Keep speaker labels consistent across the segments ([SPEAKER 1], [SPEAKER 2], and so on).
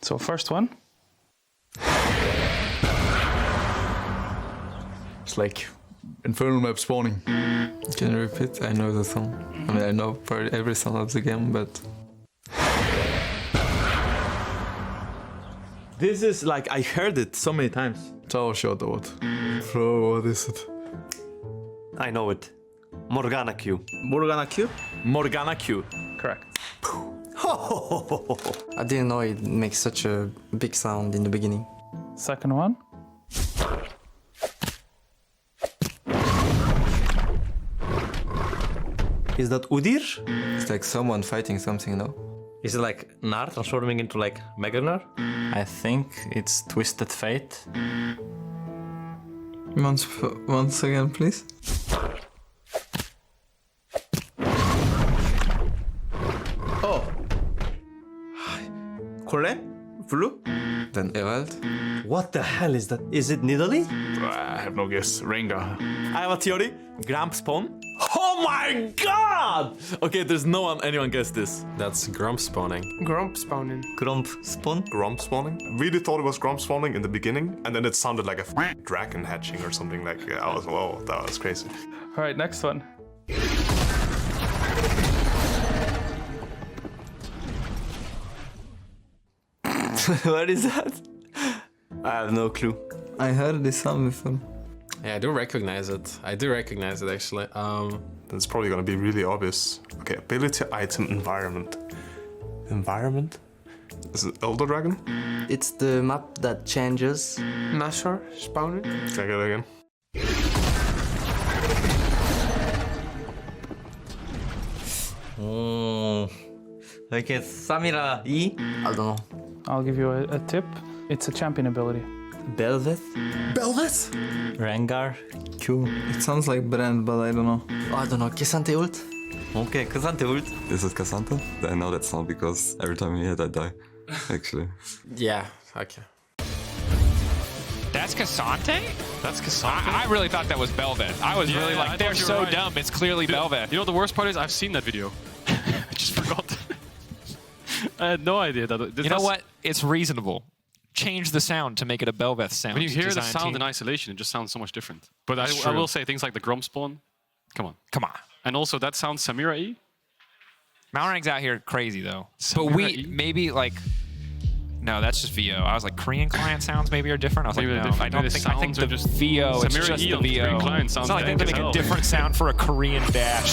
[SPEAKER 1] So first one.
[SPEAKER 2] It's like Infernal map spawning.
[SPEAKER 3] Can you repeat? I know the song. I mean, I know probably every song of the game, but...
[SPEAKER 4] This is like, I heard it so many times.
[SPEAKER 2] Tower shot or what? Bro, what is it?
[SPEAKER 5] I know it. Morgana Q.
[SPEAKER 4] Morgana Q?
[SPEAKER 5] Morgana Q.
[SPEAKER 1] Correct.
[SPEAKER 3] I didn't know it makes such a big sound in the beginning.
[SPEAKER 1] Second one.
[SPEAKER 5] Is that Udyr?
[SPEAKER 3] It's like someone fighting something, no?
[SPEAKER 5] Is it like Gnar transforming into like Mega Gnar?
[SPEAKER 6] I think it's Twisted Fate.
[SPEAKER 3] Once again, please.
[SPEAKER 4] Oh. Corle? Blue?
[SPEAKER 3] Then Herald.
[SPEAKER 5] What the hell is that? Is it Nidalee?
[SPEAKER 2] I have no guess. Rengar.
[SPEAKER 5] I have a theory. Grump spawn. Oh my god! Okay, there's no one, anyone guessed this.
[SPEAKER 7] That's Grump spawning.
[SPEAKER 8] Grump spawning.
[SPEAKER 5] Grump spawn?
[SPEAKER 9] Grump spawning. Really thought it was Grump spawning in the beginning, and then it sounded like a dragon hatching or something like. I was whoa, that was crazy.
[SPEAKER 1] All right, next one.
[SPEAKER 5] What is that? I have no clue.
[SPEAKER 3] I heard this sound before.
[SPEAKER 7] Yeah, I do recognize it. I do recognize it actually.
[SPEAKER 9] It's probably gonna be really obvious. Okay, ability item environment. Environment? Is it Elder Dragon?
[SPEAKER 3] It's the map that changes.
[SPEAKER 8] Nashor spawning.
[SPEAKER 9] Can I get it again?
[SPEAKER 5] Oh. Okay, Samira E.
[SPEAKER 3] I don't know.
[SPEAKER 1] I'll give you a tip. It's a champion ability.
[SPEAKER 5] Belveth? Belveth?
[SPEAKER 6] Rengar Q.
[SPEAKER 3] It sounds like Brand, but I don't know. Oh, I don't know. K'Sante ult?
[SPEAKER 5] Okay, K'Sante ult.
[SPEAKER 10] Is it Cassandra? I know that sound because every time I hear it, I die. Actually.
[SPEAKER 7] Yeah, okay.
[SPEAKER 11] That's K'Sante?
[SPEAKER 7] That's Cassandra.
[SPEAKER 11] I really thought that was Belveth. I was really like, they're so dumb. It's clearly Belveth.
[SPEAKER 12] You know the worst part is I've seen that video. I just forgot. I had no idea that.
[SPEAKER 11] You know what? It's reasonable. Change the sound to make it a Belveth sound.
[SPEAKER 12] When you hear the sound
[SPEAKER 11] team.
[SPEAKER 12] in isolation, it just sounds so much different. But I will say things like the Grump spawn. Come on.
[SPEAKER 11] Come on.
[SPEAKER 12] And also that sounds Samira E.
[SPEAKER 11] Malrang's out here crazy though.
[SPEAKER 12] Samira
[SPEAKER 11] But we
[SPEAKER 12] E?
[SPEAKER 11] maybe like. No, that's just VO. I was like, Korean client sounds maybe are different. I was
[SPEAKER 12] Maybe
[SPEAKER 11] like,
[SPEAKER 12] they're
[SPEAKER 11] no,
[SPEAKER 12] different.
[SPEAKER 11] I don't
[SPEAKER 12] Maybe
[SPEAKER 11] think.
[SPEAKER 12] the
[SPEAKER 11] I think
[SPEAKER 12] sounds are
[SPEAKER 11] the
[SPEAKER 12] just
[SPEAKER 11] VO. It's
[SPEAKER 12] Samira
[SPEAKER 11] just
[SPEAKER 12] E
[SPEAKER 11] the
[SPEAKER 12] on the Korean
[SPEAKER 11] VO.
[SPEAKER 12] client
[SPEAKER 11] It's
[SPEAKER 12] sounds
[SPEAKER 11] not like they have to
[SPEAKER 12] dank
[SPEAKER 11] make
[SPEAKER 12] as
[SPEAKER 11] a
[SPEAKER 12] hell.
[SPEAKER 11] different sound for a Korean dash.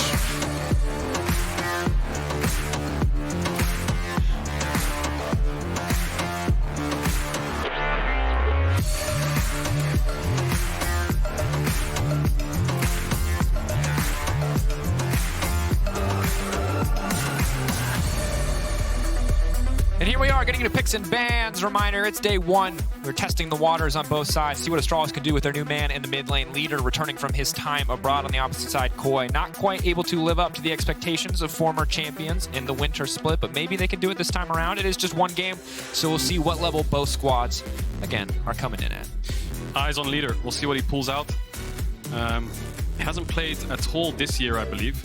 [SPEAKER 11] And here we are getting into picks and bans. Reminder, it's day one. We're testing the waters on both sides, see what Astralis can do with their new man in the mid lane. Leader returning from his time abroad on the opposite side, Koi. Not quite able to live up to the expectations of former champions in the winter split, but maybe they can do it this time around. It is just one game, so we'll see what level both squads, again, are coming in at.
[SPEAKER 12] Eyes on leader. We'll see what he pulls out. He hasn't played at all this year, I believe.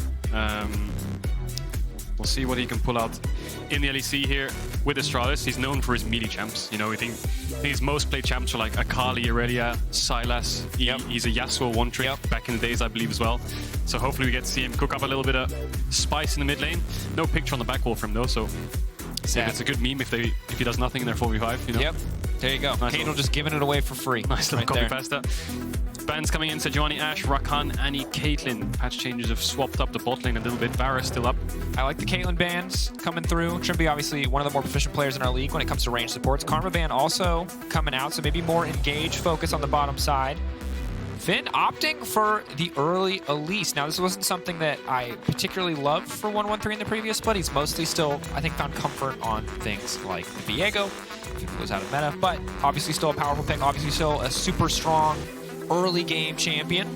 [SPEAKER 12] We'll see what he can pull out in the LEC here with Astralis. He's known for his melee champs. You know, I think his most played champs are like Akali, Aurelia, Sylas. He's a Yasuo one trick back in the days, I believe, as well. So hopefully we get to see him cook up a little bit of spice in the mid lane. No picture on the back wall for him though, so it's a good meme if he does nothing in their 4v5. You know?
[SPEAKER 11] Yep, there you go.
[SPEAKER 12] Nice
[SPEAKER 11] Caedrel just giving it away for free.
[SPEAKER 12] Nice little
[SPEAKER 11] right
[SPEAKER 12] copy
[SPEAKER 11] there.
[SPEAKER 12] pasta. Bans coming in, Sejuani, Ashe, Rakan, Annie, Caitlyn. Patch changes have swapped up the bot lane a little bit. Vara's still up.
[SPEAKER 11] I like the Caitlyn bans coming through. Trymbi, obviously, one of the more proficient players in our league when it comes to range supports. Karma ban also coming out, so maybe more engage focus on the bottom side. Finn opting for the early Elise. Now, this wasn't something that I particularly loved for 1-1-3 in the previous split. He's mostly still, I think, found comfort on things like the Viego. He goes out of meta, but obviously still a powerful pick. Obviously still a super strong early game champion.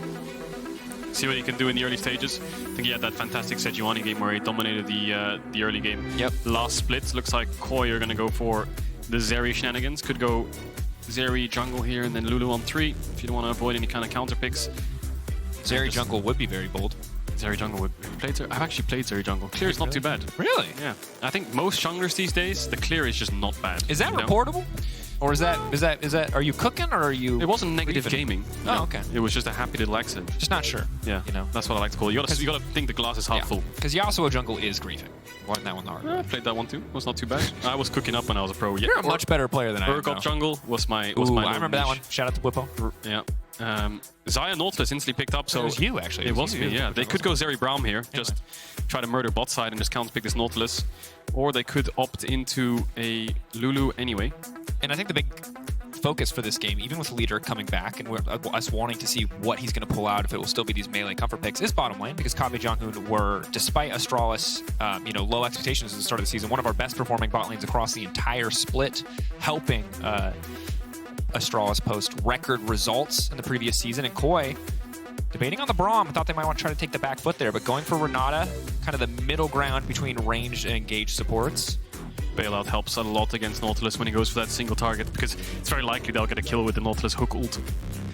[SPEAKER 12] See what he can do in the early stages. I think he had that fantastic Sejuani game where he dominated the early game.
[SPEAKER 11] Yep.
[SPEAKER 12] Last split, looks like Koi are going to go for the Zeri shenanigans. Could go Zeri jungle here and then Lulu on 3 if you don't want to avoid any kind of counter picks.
[SPEAKER 11] Zeri jungle would be very bold.
[SPEAKER 12] Zeri jungle. I've actually played Zeri jungle. Clear is not too bad.
[SPEAKER 11] Really?
[SPEAKER 12] Yeah. I think most junglers these days, the clear is just not bad.
[SPEAKER 11] Is that reportable? Or is that, are you cooking or are you...
[SPEAKER 12] It wasn't negative gaming.
[SPEAKER 11] Oh, okay.
[SPEAKER 12] It was just a happy little accident.
[SPEAKER 11] Just not sure.
[SPEAKER 12] Yeah,
[SPEAKER 11] you know.
[SPEAKER 12] That's what I like to call it. You gotta think the glass is half full.
[SPEAKER 11] Because Yasuo jungle is griefing. Wasn't that one the hard way?
[SPEAKER 12] I played that one too. It was not too bad. I was cooking up when I was a pro.
[SPEAKER 11] You're a much better player than I am.
[SPEAKER 12] Urgot jungle was my
[SPEAKER 11] I remember that one. Shout out to Whippo.
[SPEAKER 12] Yeah. Xayah Nautilus instantly picked up, so...
[SPEAKER 11] It was you, actually.
[SPEAKER 12] It was me, yeah. They could go Zeri Braum here, just try to murder bot side and just counterpick this Nautilus. Or they could opt into a Lulu anyway.
[SPEAKER 11] And I think the big focus for this game, even with Leader coming back and us wanting to see what he's going to pull out, if it will still be these melee comfort picks, is bottom lane, because Kobbe JeongHoon were, despite Astralis, low expectations at the start of the season, one of our best performing bot lanes across the entire split, helping Astralis post record results in the previous season. And Koi, debating on the Braum, thought they might want to try to take the back foot there, but going for Renata, kind of the middle ground between ranged and engaged supports.
[SPEAKER 12] Bailout helps a lot against Nautilus when he goes for that single target, because it's very likely they'll get a kill with the Nautilus hook ult.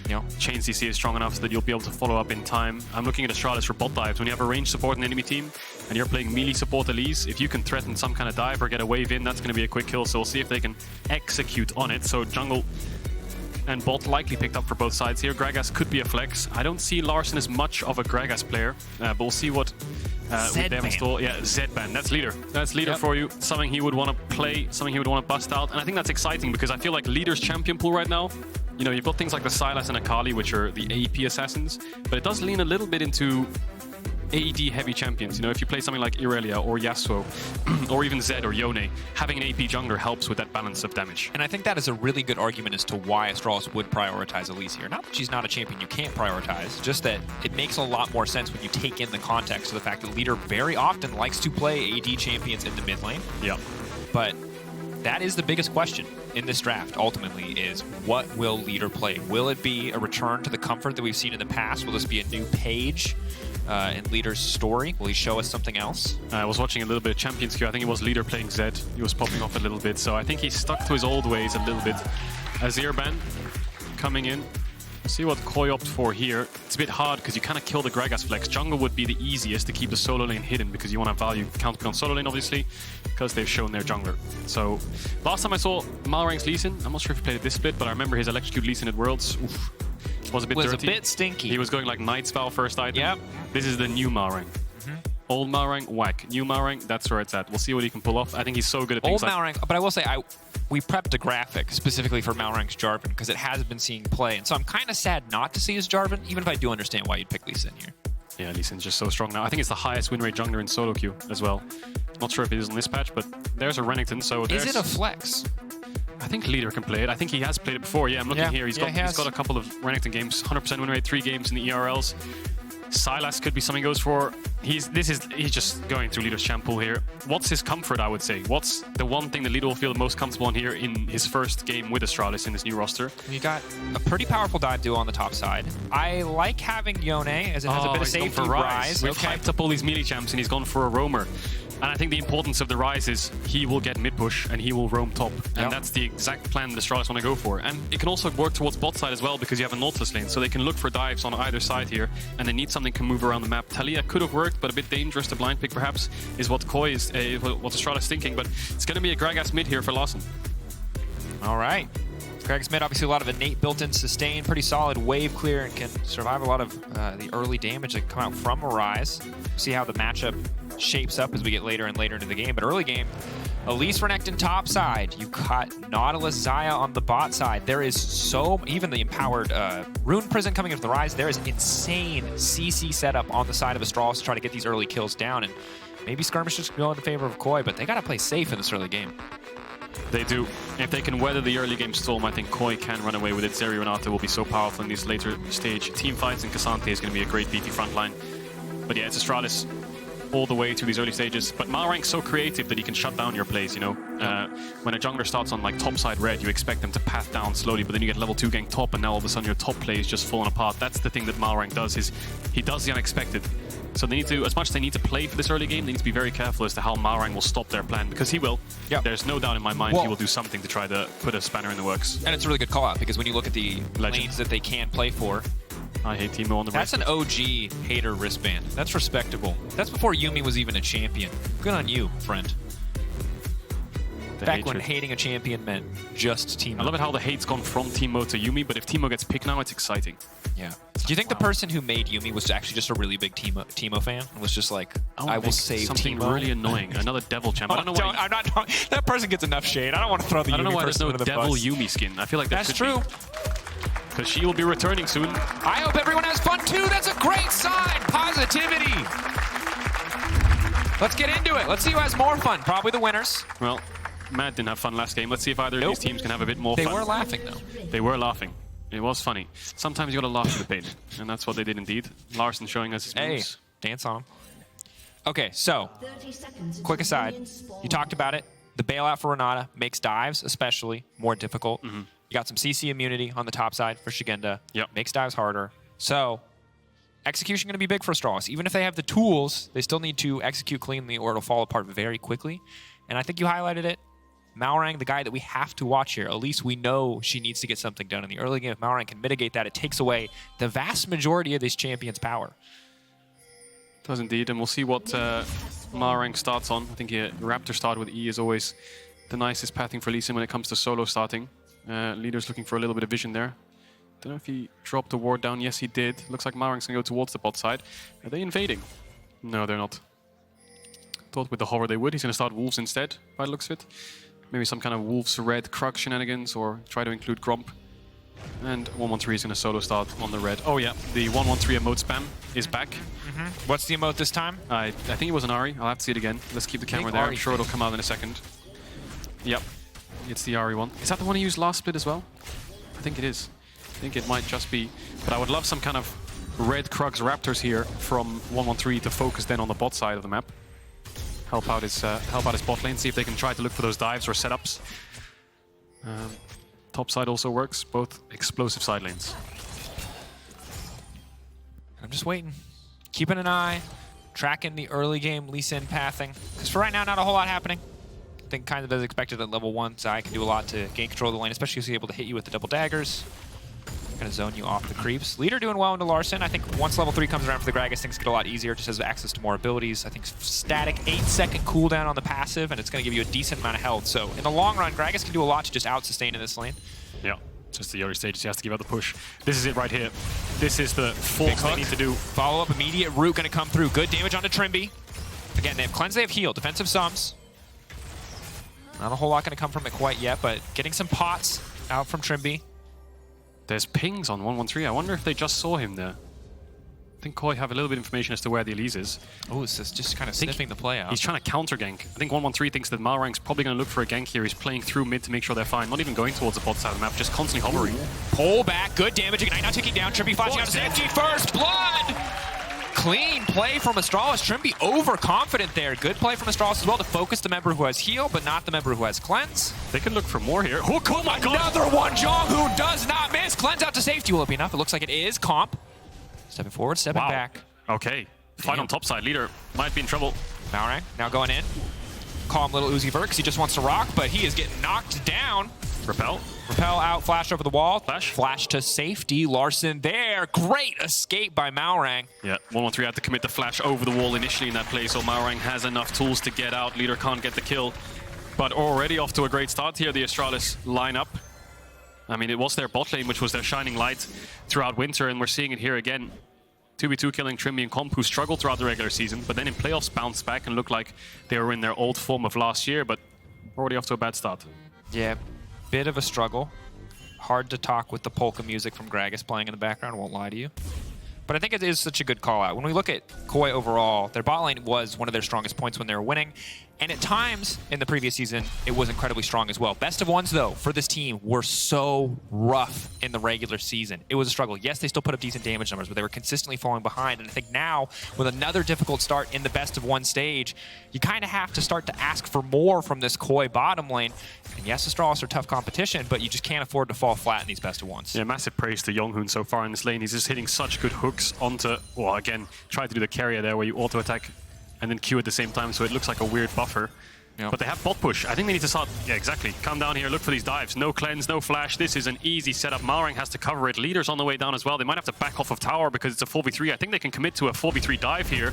[SPEAKER 12] You know, chain CC is strong enough so that you'll be able to follow up in time. I'm looking at Astralis for bot dives. When you have a ranged support in the enemy team and you're playing melee support Elise, if you can threaten some kind of dive or get a wave in, that's going to be a quick kill. So we'll see if they can execute on it. So jungle and bot likely picked up for both sides here. Gragas could be a flex. I don't see Larssen as much of a Gragas player, but we'll see what they have installed. Yeah, Z-Ban. That's leader. That's leader for you. Something he would want to play, something he would want to bust out. And I think that's exciting because I feel like leader's champion pool right now, you know, you've got things like the Sylas and Akali, which are the AP assassins, but it does lean a little bit into AD heavy champions. You know, if you play something like Aurelia or Yasuo or even Zed or Yone, having an AP jungler helps with that balance of damage.
[SPEAKER 11] And I think that is a really good argument as to why Astralis would prioritize Elise here. Not that she's not a champion you can't prioritize, just that it makes a lot more sense when you take in the context of the fact that Leader very often likes to play AD champions in the mid lane.
[SPEAKER 12] Yeah.
[SPEAKER 11] But that is the biggest question in this draft, ultimately, is what will Leader play? Will it be a return to the comfort that we've seen in the past? Will this be a new page in Leader's story? Will he show us something else?
[SPEAKER 12] I was watching a little bit of Champions Queue. I think it was Leader playing Zed. He was popping off a little bit, so I think he stuck to his old ways a little bit. Azir ban coming in. See what Koi opt for here. It's a bit hard because you kind of kill the Gragas flex. Jungle would be the easiest to keep the solo lane hidden because you want to value counterpick on solo lane, obviously, because they've shown their jungler. So last time I saw Malrang's Lee Sin, I'm not sure if he played it this split, but I remember his electrocute Lee Sin at Worlds. Oof. It was a bit dirty.
[SPEAKER 11] A bit stinky.
[SPEAKER 12] He was going like Knight's Vow first item.
[SPEAKER 11] Yep.
[SPEAKER 12] This is the new Malrang. Old Malrang, whack. New Malrang, that's where it's at. We'll see what he can pull off. I think he's so good at things
[SPEAKER 11] Old
[SPEAKER 12] like...
[SPEAKER 11] Malrang, but I will say, we prepped a graphic specifically for Malrang's Jarvan because it has been seeing play. And so I'm kind of sad not to see his Jarvan, even if I do understand why you'd pick Lee Sin here.
[SPEAKER 12] Yeah, Lee Sin's just so strong now. I think it's the highest win rate jungler in solo queue as well. Not sure if it is on this patch, but there's a Renekton, so there's...
[SPEAKER 11] Is it a flex?
[SPEAKER 12] I think Leader can play it. I think he has played it before. Yeah, I'm looking here. He's got a couple of Renekton games, 100% win rate, 3 games in the ERLs. Sylas could be something he goes for. He's just going through Leader's champ pool here. What's his comfort, I would say? What's the one thing that Leader will feel the most comfortable on here in his first game with Astralis in this new roster?
[SPEAKER 11] You got a pretty powerful dive duo on the top side. I like having Yone as it has a bit of safety.
[SPEAKER 12] For Ryze. We've hyped up all these melee champs and he's gone for a roamer. And I think the importance of the Ryze is he will get mid push and he will roam top. And that's the exact plan the Astralis want to go for. And it can also work towards bot side as well because you have a Nautilus lane. So they can look for dives on either side here and they need something to move around the map. Talia could have worked, but a bit dangerous to blind pick perhaps is what Koi is, what Astralis is thinking. But it's going to be a Gragas mid here for Larssen.
[SPEAKER 11] All right. Gragas mid, obviously a lot of innate built-in sustain, pretty solid wave clear, and can survive a lot of the early damage that can come out from a Ryze. See how the matchup shapes up as we get later and later into the game. But early game, Elise Renekton top side. You got Nautilus Xayah on the bot side. There is even the empowered Rune Prison coming into the Ryze. There is insane CC setup on the side of Astralis to try to get these early kills down. And maybe skirmishes go in favor of Koi, but they got to play safe in this early game.
[SPEAKER 12] They do. If they can weather the early game storm, I think Koi can run away with it. Zeri Renata will be so powerful in these later stage team fights, and Cassante is going to be a great beefy front line. But yeah, it's Astralis all the way through these early stages. But Malrang's so creative that he can shut down your plays, you know. When a jungler starts on like top side red, you expect them to path down slowly, but then you get level 2 gank top, and now all of a sudden your top play is just falling apart. That's the thing that Malrang does, is he does the unexpected. So they need to, as much as they need to play for this early game, they need to be very careful as to how Malrang will stop their plan, because he will. Yep. There's no doubt in my mind he will do something to try to put a spanner in the works.
[SPEAKER 11] And it's a really good call out, because when you look at the lanes that they can play for,
[SPEAKER 12] I hate Teemo on the
[SPEAKER 11] That's an OG hater wristband. That's respectable. That's before Yuumi was even a champion. Good on you, friend. Back when hating a champion meant just Teemo.
[SPEAKER 12] I love it how the hate's gone from Teemo to Yuumi, but if Teemo gets picked now, it's exciting.
[SPEAKER 11] Yeah. Do you think the person who made Yuumi was actually just a really big Teemo fan? And was just like, I will save
[SPEAKER 12] something
[SPEAKER 11] Teemo?
[SPEAKER 12] really annoying. Another devil champ. I don't know why.
[SPEAKER 11] I'm not. That person gets enough shade. I don't want to throw the Yuumi.
[SPEAKER 12] I don't know why there's no
[SPEAKER 11] person under the
[SPEAKER 12] devil
[SPEAKER 11] bus.
[SPEAKER 12] Yuumi skin. I feel like
[SPEAKER 11] That's true.
[SPEAKER 12] Because she will be returning soon.
[SPEAKER 11] I hope everyone has fun too. That's a great sign. Positivity. Let's get into it. Let's see who has more fun. Probably the winners.
[SPEAKER 12] Well, Matt didn't have fun last game. Let's see if either of these teams can have a bit more
[SPEAKER 11] They
[SPEAKER 12] fun.
[SPEAKER 11] were laughing, though.
[SPEAKER 12] They were laughing. It was funny. Sometimes you gotta laugh at the pain. And that's what they did indeed. Larssen showing us his moves.
[SPEAKER 11] Dance on him. Okay, so, quick aside. You talked about it. The bailout for Renata makes dives, especially, more difficult. You got some CC immunity on the top side for Szygenda.
[SPEAKER 12] Yep.
[SPEAKER 11] Makes dives harder. So, execution going to be big for Astralis. Even if they have the tools, they still need to execute cleanly or it'll fall apart very quickly. And I think you highlighted it. Malrang, the guy that we have to watch here. Elise, we know she needs to get something done in the early game. If Malrang can mitigate that, it takes away the vast majority of this champion's power.
[SPEAKER 12] Does indeed, and we'll see what Malrang starts on. I think Raptor start with E is always the nicest pathing for Elise when it comes to solo starting. Leader's looking for a little bit of vision there. Don't know if he dropped the ward down. Yes, he did. Looks like Malrang's going to go towards the bot side. Are they invading? No, they're not. Thought with the hover they would. He's going to start Wolves instead, by the looks of it. Maybe some kind of Wolves red Krug shenanigans, or try to include Gromp. And 113 is going to solo start on the red. Oh yeah, the 113 emote spam is back.
[SPEAKER 11] What's the emote this time?
[SPEAKER 12] I think it was an Ari. I'll have to see it again. Let's keep the camera there. I'm sure it'll come out in a second. Yep, it's the Ari one. Is that the one he used last split as well? I think it is. I think it might just be. But I would love some kind of red Krugs Raptors here from 113 to focus then on the bot side of the map. Help out his bot lane, see if they can try to look for those dives or setups. Top side also works, both explosive side lanes.
[SPEAKER 11] I'm just waiting. Keeping an eye, tracking the early game Lee-Sin pathing. Because for right now, not a whole lot happening. I think kind of as expected at level 1, Xayah can do a lot to gain control of the lane, especially if he's able to hit you with the double daggers. Gonna zone you off the creeps. Leader doing well into Larssen. I think once level 3 comes around for the Gragas, things get a lot easier, just has access to more abilities. I think static 8-second cooldown on the passive, and it's gonna give you a decent amount of health. So in the long run, Gragas can do a lot to just out-sustain in this lane.
[SPEAKER 12] Yeah, just the early stages, he has to give out the push. This is it right here. This is the force they need to do.
[SPEAKER 11] Follow up, immediate root gonna come through. Good damage onto Trymbi. Again, they have cleanse, they have heal, defensive sums. Not a whole lot gonna come from it quite yet, but getting some pots out from Trymbi.
[SPEAKER 12] There's pings on 113. I wonder if they just saw him there. I think Koi have a little bit of information as to where the Elise is.
[SPEAKER 11] Oh, it's just kind of sniffing the play out.
[SPEAKER 12] He's trying to counter gank. I think 113 thinks that Malrang's probably going to look for a gank here. He's playing through mid to make sure they're fine. Not even going towards the bot side of the map, just constantly hovering.
[SPEAKER 11] Pull back, good damage. Ignite now ticking down. Trymbi flashing out to safety. First blood! Clean play from Astralis. Trymbi overconfident there. Good play from Astralis as well to focus the member who has heal, but not the member who has cleanse.
[SPEAKER 12] They can look for more here. Oh my god!
[SPEAKER 11] Another one! JeongHoon does not miss. Cleanse out to safety. Will it be enough? It looks like it is. Comp. Stepping forward, stepping back.
[SPEAKER 12] Okay. Fight on top side. Leader might be in trouble.
[SPEAKER 11] Malrang now going in. Calm little Uzi Vert because he just wants to rock, but he is getting knocked down.
[SPEAKER 12] Repel.
[SPEAKER 11] Repel out, flash over the wall.
[SPEAKER 12] Flash.
[SPEAKER 11] Flash to safety. Larssen there. Great escape by Malrang.
[SPEAKER 12] Yeah, 113 had to commit the flash over the wall initially in that play, so Malrang has enough tools to get out. Leader can't get the kill. But already off to a great start here, the Astralis lineup. I mean, it was their bot lane, which was their shining light throughout winter, and we're seeing it here again. 2v2 killing Trymbi and Comp, who struggled throughout the regular season, but then in playoffs bounced back and looked like they were in their old form of last year, but already off to a bad start.
[SPEAKER 11] Yeah, bit of a struggle. Hard to talk with the polka music from Gragas playing in the background, won't lie to you. But I think it is such a good call out. When we look at Koi overall, their bot lane was one of their strongest points when they were winning. And at times in the previous season, it was incredibly strong as well. Best of ones, though, for this team were so rough in the regular season. It was a struggle. Yes, they still put up decent damage numbers, but they were consistently falling behind. And I think now, with another difficult start in the best of one stage, you kind of have to start to ask for more from this Koi bottom lane. And yes, Astralis are tough competition, but you just can't afford to fall flat in these best of ones.
[SPEAKER 12] Yeah, massive praise to JeongHoon so far in this lane. He's just hitting such good hooks onto, well, again, try to do the carrier there where you auto-attack and then Q at the same time, so it looks like a weird buffer. But they have bot push. I think they need to start, yeah, exactly. Come down here, look for these dives. No cleanse, no flash. This is an easy setup. Malrang has to cover it. Leader's on the way down as well. They might have to back off of tower because it's a 4v3. I think they can commit to a 4v3 dive here.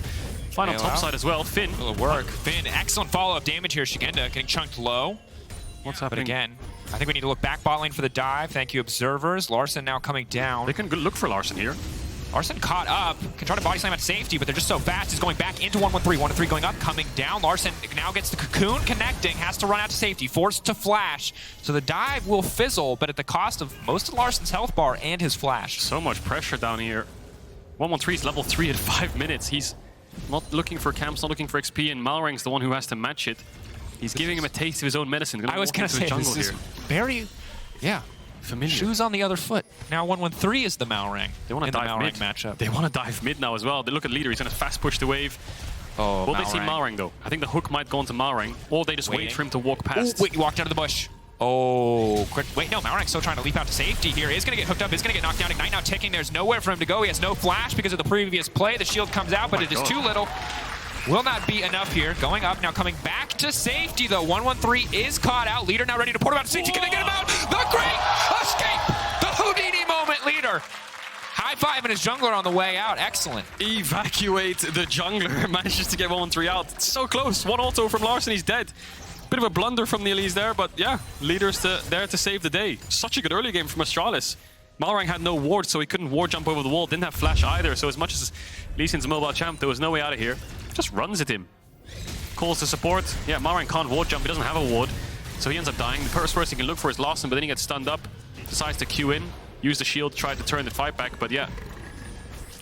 [SPEAKER 12] Find on top side as well. Finn.
[SPEAKER 11] Will it work? Finn, excellent follow-up damage here. Szygenda getting chunked low.
[SPEAKER 12] What's happening?
[SPEAKER 11] But again, I think we need to look back bot lane for the dive. Thank you, observers. Larssen now coming down.
[SPEAKER 12] They can look for Larssen here.
[SPEAKER 11] Larssen caught up, can try to body slam at safety, but they're just so fast. He's going back into 1-1-3. 1-3 going up, coming down. Larssen now gets the cocoon connecting, has to run out to safety, forced to flash. So the dive will fizzle, but at the cost of most of Larssen's health bar and his flash.
[SPEAKER 12] So much pressure down here. 1-1-3 is level 3 at 5 minutes. He's not looking for camps, not looking for XP, and Malrang's the one who has to match it. He's giving him a taste of his own medicine.
[SPEAKER 11] I was going to say, this is very, familiar. Shoes on the other foot. Now 1-1-3 is the Malrang.
[SPEAKER 12] They want to dive mid
[SPEAKER 11] matchup.
[SPEAKER 12] They want to dive mid now as well. They look at leader. He's going to fast push the wave.
[SPEAKER 11] Oh,
[SPEAKER 12] Will they see Malrang though? I think the hook might go onto Malrang, or they just wait for him to walk past.
[SPEAKER 11] Ooh, wait, he walked out of the bush. Oh, wait, no, Malrang's still trying to leap out to safety here. Is going to get hooked up, is going to get knocked down. Ignite now ticking. There's nowhere for him to go. He has no flash because of the previous play. The shield comes out, but it is too little. Will not be enough here. Going up, now coming back to safety though. 1-1-3 is caught out. Leader now ready to port him out to safety. Can they get him out? The great escape! The Houdini moment, Leader. High-fiving his jungler on the way out. Excellent.
[SPEAKER 12] Evacuate the jungler. Manages to get 1-1-3 out. It's so close. One auto from Larssen, he's dead. Bit of a blunder from the Elise there, but yeah, Leader's there to save the day. Such a good early game from Astralis. Malrang had no ward, so he couldn't ward jump over the wall. Didn't have flash either, so as much as Lee Sin's a mobile champ, there was no way out of here. Just runs at him. Calls the support. Yeah, Malrang can't ward jump. He doesn't have a ward, so he ends up dying. The first person he can look for is Larssen, but then he gets stunned up. Decides to queue in, use the shield, try to turn the fight back, but yeah.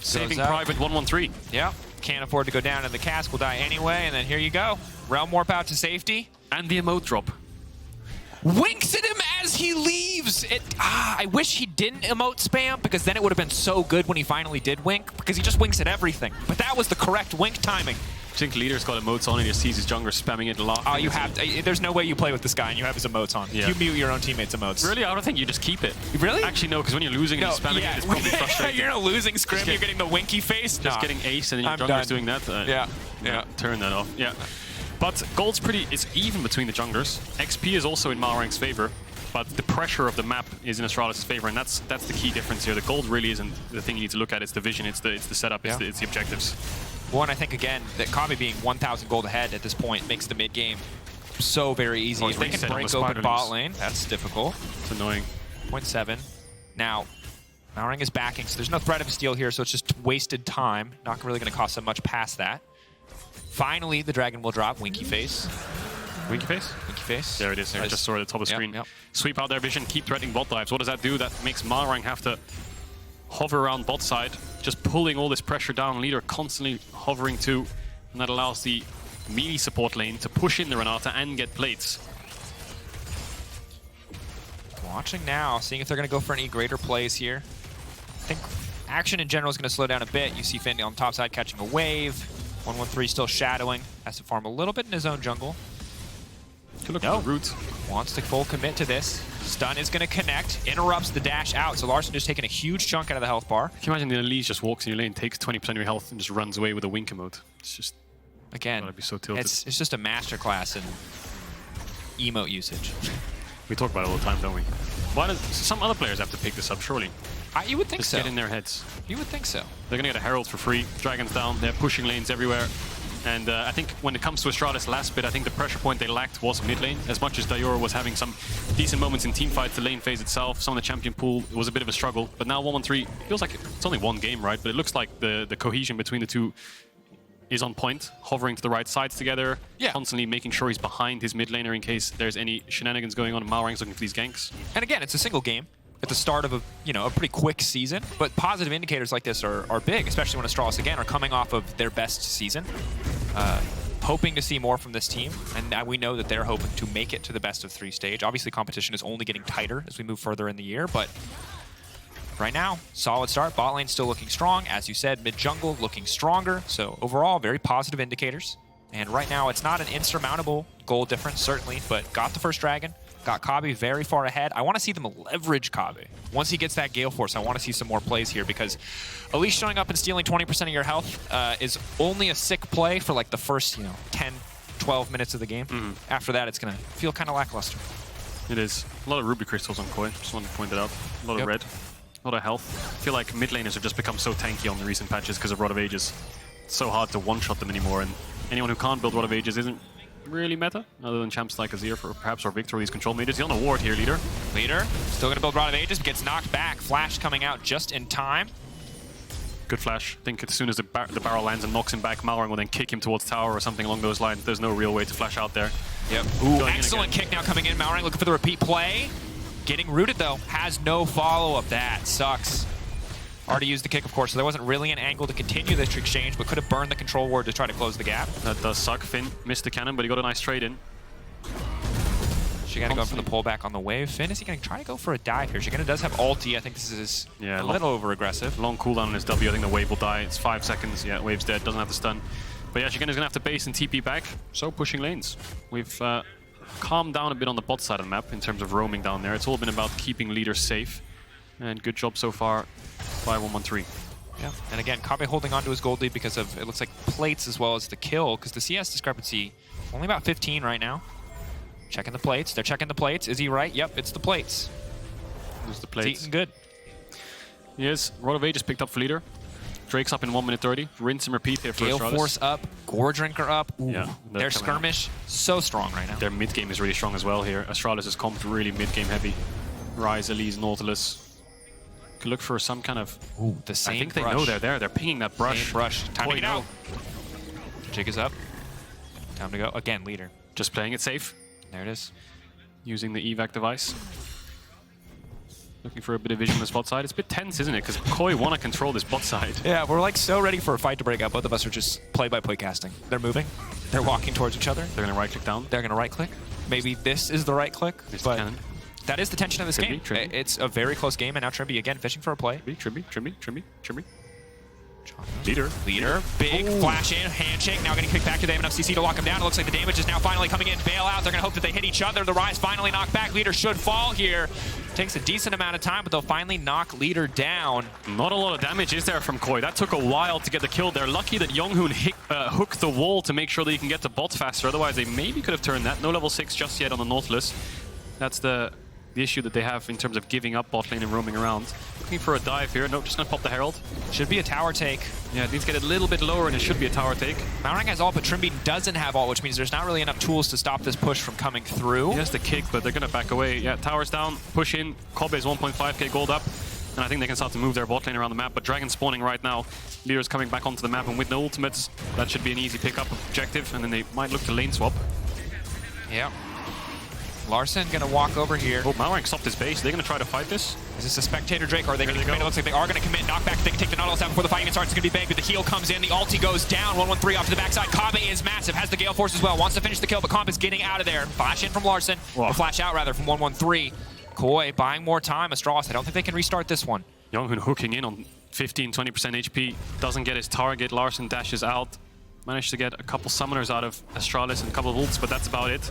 [SPEAKER 12] Saving Private 1-1-3.
[SPEAKER 11] Yeah, can't afford to go down, and the cask will die anyway, and then here you go. Realm warp out to safety.
[SPEAKER 12] And the emote drop.
[SPEAKER 11] Winks at him as he leaves. I wish he didn't emote spam, because then it would have been so good when he finally did wink, because he just winks at everything. But that was the correct wink timing.
[SPEAKER 12] I think Leader's got emotes on and he just sees his jungler spamming it a lot.
[SPEAKER 11] Oh, you have to. There's no way you play with this guy and you have his emotes on. Yeah. You mute your own teammates' emotes.
[SPEAKER 12] Really? I don't think you just keep it.
[SPEAKER 11] Really?
[SPEAKER 12] Actually, no, because when you're losing and you're spamming it, it's probably frustrating.
[SPEAKER 11] You're in a losing scrim, you're getting the winky face.
[SPEAKER 12] Just getting ace and then your jungler's doing that. Yeah. Turn that off. Yeah. But gold's it's even between the junglers. XP is also in Malrang's favor, but the pressure of the map is in Astralis' favor, and that's the key difference here. The gold really isn't the thing you need to look at. It's the vision, it's the setup, it's the objectives.
[SPEAKER 11] Well, and I think again that Kobbe being 1,000 gold ahead at this point makes the mid game so very easy. If they can break open bot lane, that's difficult.
[SPEAKER 12] It's annoying.
[SPEAKER 11] 0.7. Now, Malrang is backing, so there's no threat of a steal here, so it's just wasted time. Not really going to cost them much past that. Finally, the dragon will drop. Winky face.
[SPEAKER 12] Winky face?
[SPEAKER 11] Winky face.
[SPEAKER 12] There it is. I just saw it at the top of the screen.
[SPEAKER 11] Yep.
[SPEAKER 12] Sweep out their vision, keep threatening bot dives. What does that do? That makes Malrang have to hover around bot side, just pulling all this pressure down. Leader constantly hovering too, and that allows the melee support lane to push in the Renata and get plates.
[SPEAKER 11] Watching now, seeing if they're going to go for any greater plays here. I think action in general is going to slow down a bit. You see Finn on the top side catching a wave. 1-1-3 still shadowing. Has to farm a little bit in his own jungle.
[SPEAKER 12] Look at the root.
[SPEAKER 11] Wants to full commit to this. Stun is going to connect. Interrupts the dash out. So Larssen just taking a huge chunk out of the health bar.
[SPEAKER 12] Can you imagine the Elise just walks in your lane, takes 20% of your health, and just runs away with a wink emote? It's just...
[SPEAKER 11] Again,
[SPEAKER 12] be so tilted.
[SPEAKER 11] It's just a masterclass in emote usage.
[SPEAKER 12] We talk about it all the time, don't we? Why does some other players have to pick this up, surely?
[SPEAKER 11] You would think
[SPEAKER 12] just
[SPEAKER 11] so.
[SPEAKER 12] Get in their heads.
[SPEAKER 11] You would think so.
[SPEAKER 12] They're going to get a Herald for free. Dragon's down. They're pushing lanes everywhere. And I think when it comes to Astralis last bit, I think the pressure point they lacked was mid lane. As much as Dayora was having some decent moments in teamfights, the lane phase itself, some of the champion pool, it was a bit of a struggle. But now 1-1-3 feels like it's only one game, right? But it looks like the cohesion between the two is on point, hovering to the right sides together, constantly making sure he's behind his mid laner in case there's any shenanigans going on, and Malrang's looking for these ganks.
[SPEAKER 11] And again, it's a single game at the start of a a pretty quick season, but positive indicators like this are big, especially when Astralis again are coming off of their best season. Hoping to see more from this team, and we know that they're hoping to make it to the best of 3 stage. Obviously, competition is only getting tighter as we move further in the year, but right now, solid start. Bot lane still looking strong. As you said, mid-jungle looking stronger. So overall, very positive indicators. And right now, it's not an insurmountable goal difference, certainly, but got the first dragon. Got Kobbe very far ahead. I want to see them leverage Kobbe. Once he gets that Gale Force, I want to see some more plays here, because Elise showing up and stealing 20% of your health is only a sick play for like the first 10, 12 minutes of the game. After that, it's going to feel kind of lackluster.
[SPEAKER 12] It is. A lot of ruby crystals on Koi, just wanted to point that out. A lot of red, a lot of health. I feel like mid laners have just become so tanky on the recent patches because of Rod of Ages. It's so hard to one-shot them anymore, and anyone who can't build Rod of Ages isn't really meta, other than champs like Azir for perhaps or Victor, these control mages. He's on a ward here, Leader.
[SPEAKER 11] Leader, still going to build Rod of Ages, but gets knocked back. Flash coming out just in time.
[SPEAKER 12] Good flash. I think as soon as the barrel lands and knocks him back, Malrang will then kick him towards tower or something along those lines. There's no real way to flash out there.
[SPEAKER 11] Yep. Ooh, excellent kick now coming in. Malrang looking for the repeat play. Getting rooted though. Has no follow-up. That sucks. Already used the kick, of course, so there wasn't really an angle to continue this exchange, but could have burned the control ward to try to close the gap.
[SPEAKER 12] That does suck. Finn missed the cannon, but he got a nice trade in.
[SPEAKER 11] Szygenda going for the pullback on the wave. Finn, is he going to try to go for a dive here? Szygenda does have ulti. I think this is a little over-aggressive.
[SPEAKER 12] Long cooldown on his W. I think the wave will die. It's 5 seconds. Yeah, wave's dead. Doesn't have the stun. But yeah, Szygenda's going to have to base and TP back. So pushing lanes. We've calmed down a bit on the bot side of the map in terms of roaming down there. It's all been about keeping leaders safe. And good job so far by 113.
[SPEAKER 11] Yeah, and again, Kobbe holding on to his gold lead because of, it looks like, plates as well as the kill, because the CS discrepancy, only about 15 right now. Checking the plates. They're checking the plates. Is he right? Yep, it's the plates.
[SPEAKER 12] There's the plates.
[SPEAKER 11] It's eating good.
[SPEAKER 12] Yes, Rod of Ages picked up for Leader. Drake's up in 1 minute 30. Rinse and repeat here for
[SPEAKER 11] Gale
[SPEAKER 12] Astralis.
[SPEAKER 11] Force up, Gore Drinker up. Ooh,
[SPEAKER 12] yeah,
[SPEAKER 11] their skirmish so strong right now.
[SPEAKER 12] Their mid game is really strong as well here. Astralis is comped really mid game heavy. Ryze, Elise, Nautilus. Could look for some kind of.
[SPEAKER 11] Ooh, the same.
[SPEAKER 12] I think
[SPEAKER 11] brush.
[SPEAKER 12] they know they're there. They're pinging that brush.
[SPEAKER 11] Same brush. Time to get out. Jig is up. Time to go again. Leader.
[SPEAKER 12] Just playing it safe.
[SPEAKER 11] There it is.
[SPEAKER 12] Using the evac device. Looking for a bit of vision on the bot side. It's a bit tense, isn't it? Because Koi want to control this bot side.
[SPEAKER 11] Yeah, we're like so ready for a fight to break out. Both of us are just play-by-play casting. They're moving. They're walking towards each other.
[SPEAKER 12] They're going to right-click down.
[SPEAKER 11] They're going to right-click. Maybe this is the right click. But that is the tension of this game.
[SPEAKER 12] Trymbi.
[SPEAKER 11] It's a very close game, and now Trymbi again fishing for a play.
[SPEAKER 12] Trymbi.
[SPEAKER 11] Leader. Big flash in, handshake. Now getting kicked back. Do they have enough CC to lock him down? It looks like the damage is now finally coming in. Bail out. They're going to hope that they hit each other. The Ryze finally knocked back. Leader should fall here. Takes a decent amount of time, but they'll finally knock Leader down.
[SPEAKER 12] Not a lot of damage is there from Koi. That took a while to get the kill. They're lucky that JeongHoon hooked the wall to make sure that he can get the bot faster. Otherwise, they maybe could have turned that. No level 6 just yet on the Nautilus. That's the issue that they have in terms of giving up bot lane and roaming around. Looking for a dive here. Nope, just gonna pop the Herald.
[SPEAKER 11] Should be a tower take.
[SPEAKER 12] Yeah, it needs to get a little bit lower and it should be a tower take.
[SPEAKER 11] Malrang has ult, but Trymbi doesn't have ult, which means there's not really enough tools to stop this push from coming through.
[SPEAKER 12] He has the kick, but they're gonna back away. Yeah, tower's down, push in. Kobbe is 1.5k gold up. And I think they can start to move their bot lane around the map, but Dragon spawning right now. Leader's coming back onto the map, and with no ultimates, that should be an easy pickup objective, and then they might look to lane swap.
[SPEAKER 11] Yeah. Larssen gonna walk over here.
[SPEAKER 12] Oh, Malrang stopped his base. They're gonna try to fight this.
[SPEAKER 11] Is this a spectator Drake, or are they gonna commit? It looks like they are gonna commit. Knockback. They can take the Nautilus out before the fight even starts. It's gonna be big, but the heal comes in. The ulti goes down. 113 off to the backside. Kobbe is massive. Has the Gale Force as well. Wants to finish the kill, but Comp is getting out of there. Flash in from Larssen. Or flash out, rather, from 113. Koi buying more time. Astralis, I don't think they can restart this one.
[SPEAKER 12] JeongHoon hooking in on 15-20% HP. Doesn't get his target. Larssen dashes out. Managed to get a couple summoners out of Astralis and a couple of ults, but that's about it.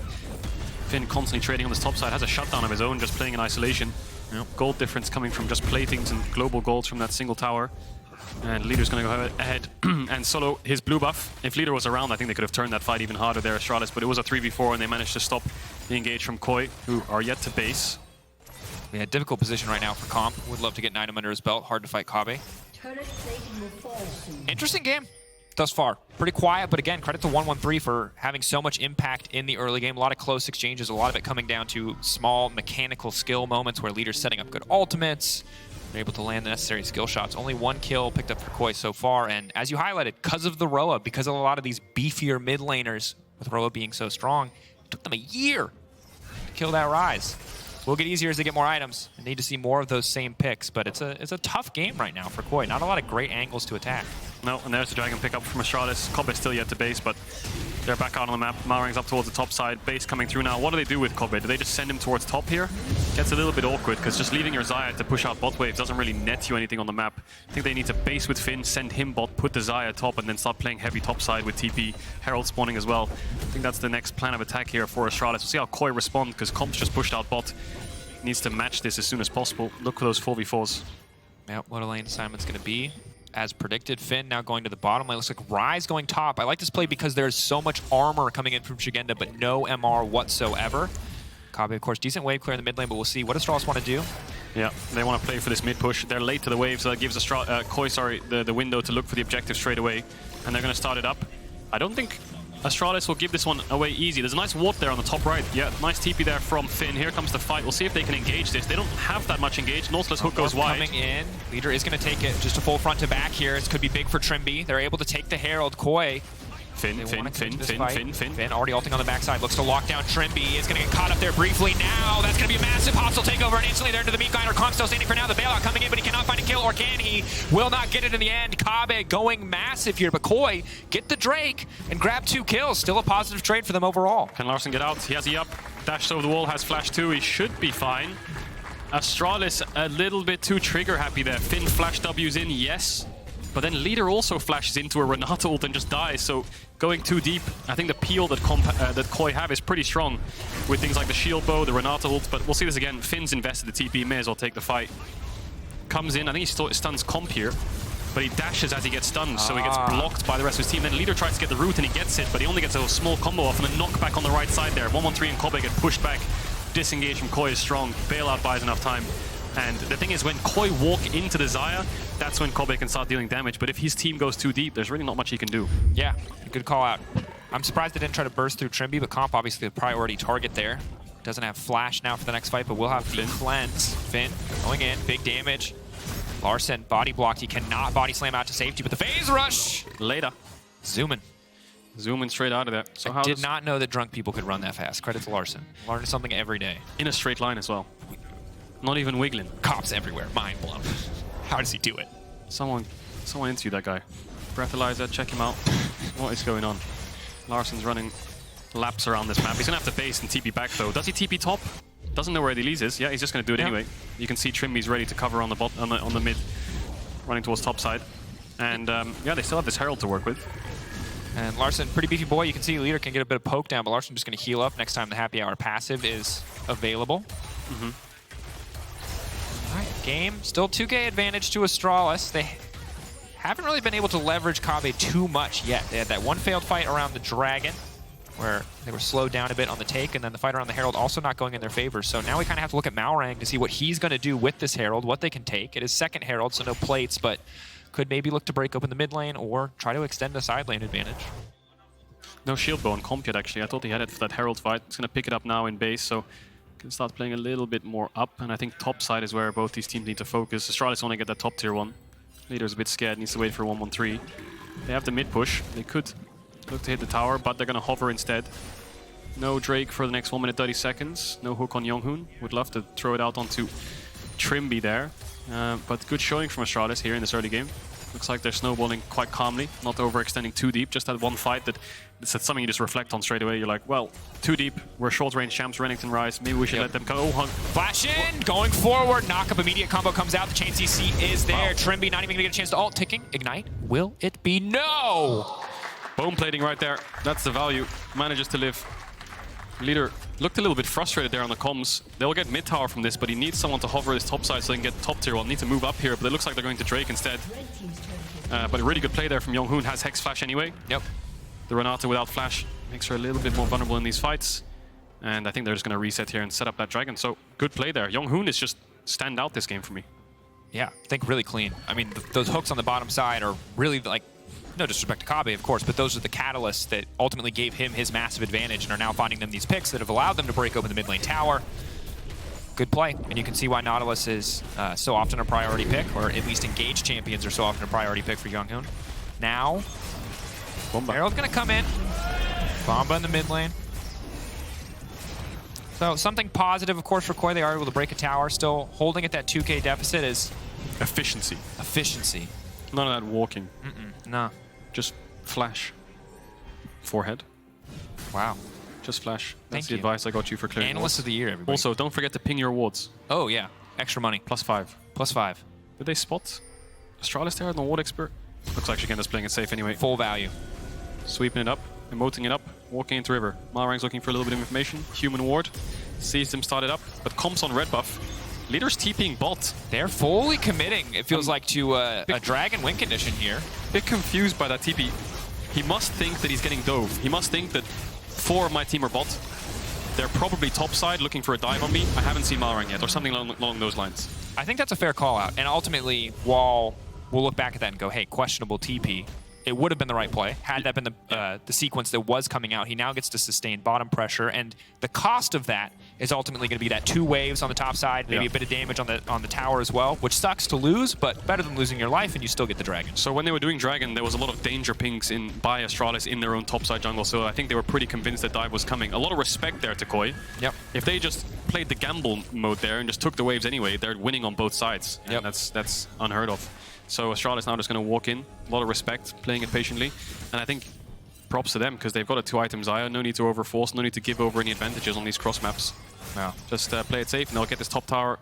[SPEAKER 12] Finn constantly trading on this top side, has a shutdown of his own, just playing in isolation. Yep. Gold difference coming from just platings and global golds from that single tower. And Leader's going to go ahead and solo his blue buff. If Leader was around, I think they could have turned that fight even harder there, Astralis, but it was a 3v4 and they managed to stop the engage from Koi, who are yet to base.
[SPEAKER 11] Yeah, difficult position right now for Comp. Would love to get an item under his belt. Hard to fight Kobbe. Interesting game thus far. Pretty quiet, but again, credit to 113 for having so much impact in the early game. A lot of close exchanges, a lot of it coming down to small mechanical skill moments where Leader's setting up good ultimates. They're able to land the necessary skill shots. Only one kill picked up for Koi so far, and as you highlighted, because of the Roa, because of a lot of these beefier mid laners, with Roa being so strong, it took them a year to kill that Ryze. Will get easier as they get more items. I need to see more of those same picks, but it's a tough game right now for Koi. Not a lot of great angles to attack.
[SPEAKER 12] No, and there's the Dragon pickup from Astralis. Kobbe's still yet to base, but they're back out on the map. Malrang's up towards the top side. Base coming through now. What do they do with Kobbe? Do they just send him towards top here? Gets a little bit awkward, because just leaving your Xayah to push out bot wave doesn't really net you anything on the map. I think they need to base with Finn, send him bot, put the Xayah top, and then start playing heavy top side with TP, Herald spawning as well. I think that's the next plan of attack here for Astralis. We'll see how Koi respond, because Comp's just pushed out bot. Needs to match this as soon as possible. Look for those 4v4s.
[SPEAKER 11] Yeah, what a lane assignment's going to be. as predicted. Finn now going to the bottom lane. Looks like Ryze going top. I like this play because there's so much armor coming in from Szygenda, but no MR whatsoever. Kobbe, of course, decent wave clear in the mid lane, but we'll see. What does Astralis want to do?
[SPEAKER 12] Yeah, they want to play for this mid push. They're late to the wave, so that gives Koi the window to look for the objective straight away. And they're going to start it up. I don't think Astralis will give this one away easy. There's a nice ward there on the top right. Yeah, nice TP there from Finn. Here comes the fight. We'll see if they can engage this. They don't have that much engaged. Nautilus hook goes wide.
[SPEAKER 11] Coming in. Leader is going to take it just a full front to back here. This could be big for Trymbi. They're able to take the Herald. Koi.
[SPEAKER 12] Finn
[SPEAKER 11] already ulting on the backside. Looks to lock down Trymbi. Is going to get caught up there briefly now. That's going to be a massive hostile takeover, and instantly there to the meat grinder. Kong still standing for now. The bailout coming in, but he cannot find a kill, or can he? Will not get it in the end. Kobbe going massive here, but Koi get the Drake and grab 2 kills. Still a positive trade for them overall.
[SPEAKER 12] Can Larssen get out? He has the up. Dashed over the wall, has flash too. He should be fine. Astralis a little bit too trigger happy there. Finn flash W's in, yes. But then Leader also flashes into a Renata ult and just dies, so going too deep. I think the peel that Koi have is pretty strong with things like the shield bow, the Renata ult, but we'll see this again. Finn's invested the TP, may as well take the fight. Comes in, I think he stuns Comp here, but he dashes as he gets stunned, so he gets blocked by the rest of his team. Then Leader tries to get the root and he gets it, but he only gets a small combo off and then knockback on the right side there. 113 and Kobbe get pushed back. Disengage from Koi is strong, bailout buys enough time. And the thing is, when Koi walk into the Xayah, that's when Kobbe can start dealing damage. But if his team goes too deep, there's really not much he can do.
[SPEAKER 11] Yeah, good call out. I'm surprised they didn't try to burst through Trymbi, but Comp obviously the priority target there. Doesn't have flash now for the next fight, but will have the cleanse. Finn going in, big damage. Larssen body blocked. He cannot body slam out to safety, but the phase rush.
[SPEAKER 12] Later.
[SPEAKER 11] Zooming
[SPEAKER 12] straight out of there. So
[SPEAKER 11] I did not know that drunk people could run that fast. Credit to Larssen. Learning something every day.
[SPEAKER 12] In a straight line as well. Not even wiggling.
[SPEAKER 11] Cops everywhere. Mind blown. How does he do it?
[SPEAKER 12] Someone interview that guy. Breathalyzer, check him out. What is going on? Larssen's running laps around this map. He's gonna have to base and TP back though. Does he TP top? Doesn't know where Elise is. Yeah, he's just gonna do it anyway. You can see Trymbi's ready to cover on the mid, running towards top side. And yeah, they still have this Herald to work with.
[SPEAKER 11] And Larssen, pretty beefy boy. You can see Leader can get a bit of poke down, but Larssen just gonna heal up next time the Happy Hour passive is available. Alright, game. Still 2K advantage to Astralis. They haven't really been able to leverage Kobbe too much yet. They had that one failed fight around the Dragon, where they were slowed down a bit on the take, and then the fight around the Herald also not going in their favor. So now we kind of have to look at Malrang to see what he's going to do with this Herald, what they can take. It is second Herald, so no plates, but could maybe look to break open the mid lane or try to extend the side lane advantage.
[SPEAKER 12] No shield bow on Comp yet, actually. I thought he had it for that Herald fight. He's going to pick it up now in base, so can start playing a little bit more up, and I think top side is where both these teams need to focus. Astralis want to get that top tier one. Leader's a bit scared, needs to wait for 113. They have the mid push. They could look to hit the tower, but they're going to hover instead. No Drake for the next 1 minute 30 seconds. No hook on JeongHoon. Would love to throw it out onto Trymbi there. But good showing from Astralis here in this early game. Looks like they're snowballing quite calmly, not overextending too deep. Just that one fight that's something you just reflect on straight away. You're like, well, too deep. We're short range champs, Renekton, Ryze. Maybe we should let them go. Oh,
[SPEAKER 11] flash in, going forward. Knock up, immediate combo comes out. The chain CC is there. Wow. Trymbi not even gonna get a chance to ult. Ticking, ignite. Will it be? No!
[SPEAKER 12] Bone plating right there. That's the value. Manages to live. Leader looked a little bit frustrated there on the comms. They'll get mid tower from this, but he needs someone to hover his top side so they can get top tier one. Need to move up here, but it looks like they're going to Drake instead. But a really good play there from JeongHoon. Has Hex Flash anyway.
[SPEAKER 11] Yep.
[SPEAKER 12] The Renata without Flash makes her a little bit more vulnerable in these fights. And I think they're just going to reset here and set up that Dragon. So good play there. JeongHoon is just stand out this game for me.
[SPEAKER 11] Yeah, I think really clean. I mean, those hooks on the bottom side are really like, no disrespect to Kobbe, of course, but those are the catalysts that ultimately gave him his massive advantage and are now finding them these picks that have allowed them to break open the mid lane tower. Good play, and you can see why Nautilus is so often a priority pick, or at least engaged champions are so often a priority pick for JeongHoon. Now, Herald's gonna come in. Bomba in the mid lane. So something positive, of course, for Koi. They are able to break a tower. Still holding at that 2K deficit is
[SPEAKER 12] efficiency.
[SPEAKER 11] Efficiency.
[SPEAKER 12] None of that walking.
[SPEAKER 11] Nah.
[SPEAKER 12] Just flash. Forehead.
[SPEAKER 11] Wow.
[SPEAKER 12] Just flash. That's
[SPEAKER 11] Thank
[SPEAKER 12] the
[SPEAKER 11] you.
[SPEAKER 12] advice I got you for clearing
[SPEAKER 11] Analysts
[SPEAKER 12] wards.
[SPEAKER 11] of the year, everybody.
[SPEAKER 12] Also, don't forget to ping your wards.
[SPEAKER 11] Oh, yeah. Extra money.
[SPEAKER 12] +5.
[SPEAKER 11] +5.
[SPEAKER 12] Did they spot Astralis there on the ward expert? Looks like Szygenda's playing it safe anyway.
[SPEAKER 11] Full value.
[SPEAKER 12] Sweeping it up, emoting it up, walking into river. Malrang's looking for a little bit of information. Human ward. Sees them start it up, but Comp's on red buff. Leader's TPing bot.
[SPEAKER 11] They're fully committing, it feels like, to a dragon win condition here.
[SPEAKER 12] Bit confused by that TP. He must think that he's getting dove. He must think that 4 of my team are bot. They're probably topside looking for a dive on me. I haven't seen Malrang yet, or something along those lines.
[SPEAKER 11] I think that's a fair call out. And ultimately, while we'll look back at that and go, hey, questionable TP, it would have been the right play. Had that been the sequence that was coming out, he now gets to sustain bottom pressure. And the cost of that is ultimately going to be that 2 waves on the top side, maybe a bit of damage on the tower as well, which sucks to lose, but better than losing your life, and you still get the dragon.
[SPEAKER 12] So when they were doing dragon, there was a lot of danger pings by Astralis in their own topside jungle, so I think they were pretty convinced that dive was coming. A lot of respect there to Koi.
[SPEAKER 11] Yep.
[SPEAKER 12] If they just played the gamble mode there and just took the waves anyway, they're winning on both sides.
[SPEAKER 11] Yep.
[SPEAKER 12] And that's unheard of. So Astralis now just going to walk in, a lot of respect, playing it patiently, and I think props to them because they've got a 2-item Xayah, no need to overforce, no need to give over any advantages on these cross maps.
[SPEAKER 11] No.
[SPEAKER 12] Just play it safe and they'll get this top tower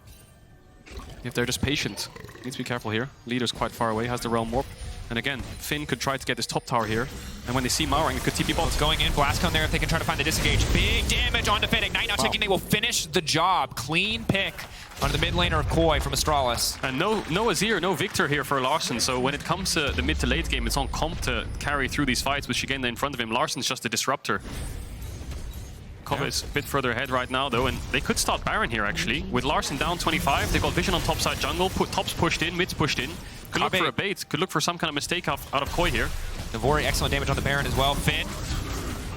[SPEAKER 12] if they're just patient. Need to be careful here. Leader's quite far away, has the Realm Warp. And again, Finn could try to get this top tower here, and when they see Malrang, it could TP bot.
[SPEAKER 11] Going in, Glasc on there if they can try to find the disengage. Big damage onto Finn. Ignite now ticking, they will finish the job. Clean pick onto the mid laner of Koi from Astralis.
[SPEAKER 12] And no Azir, no Victor here for Larssen, so when it comes to the mid to late game, it's on Comp to carry through these fights with Szygenda in front of him. Larssen's just a disruptor. Kobbe is a bit further ahead right now though, and they could start Baron here actually. With Larssen down 25, they've got vision on topside jungle, tops pushed in, mids pushed in. Could look for a bait, could look for some kind of mistake out of Koi here.
[SPEAKER 11] Navori, excellent damage on the Baron as well. Finn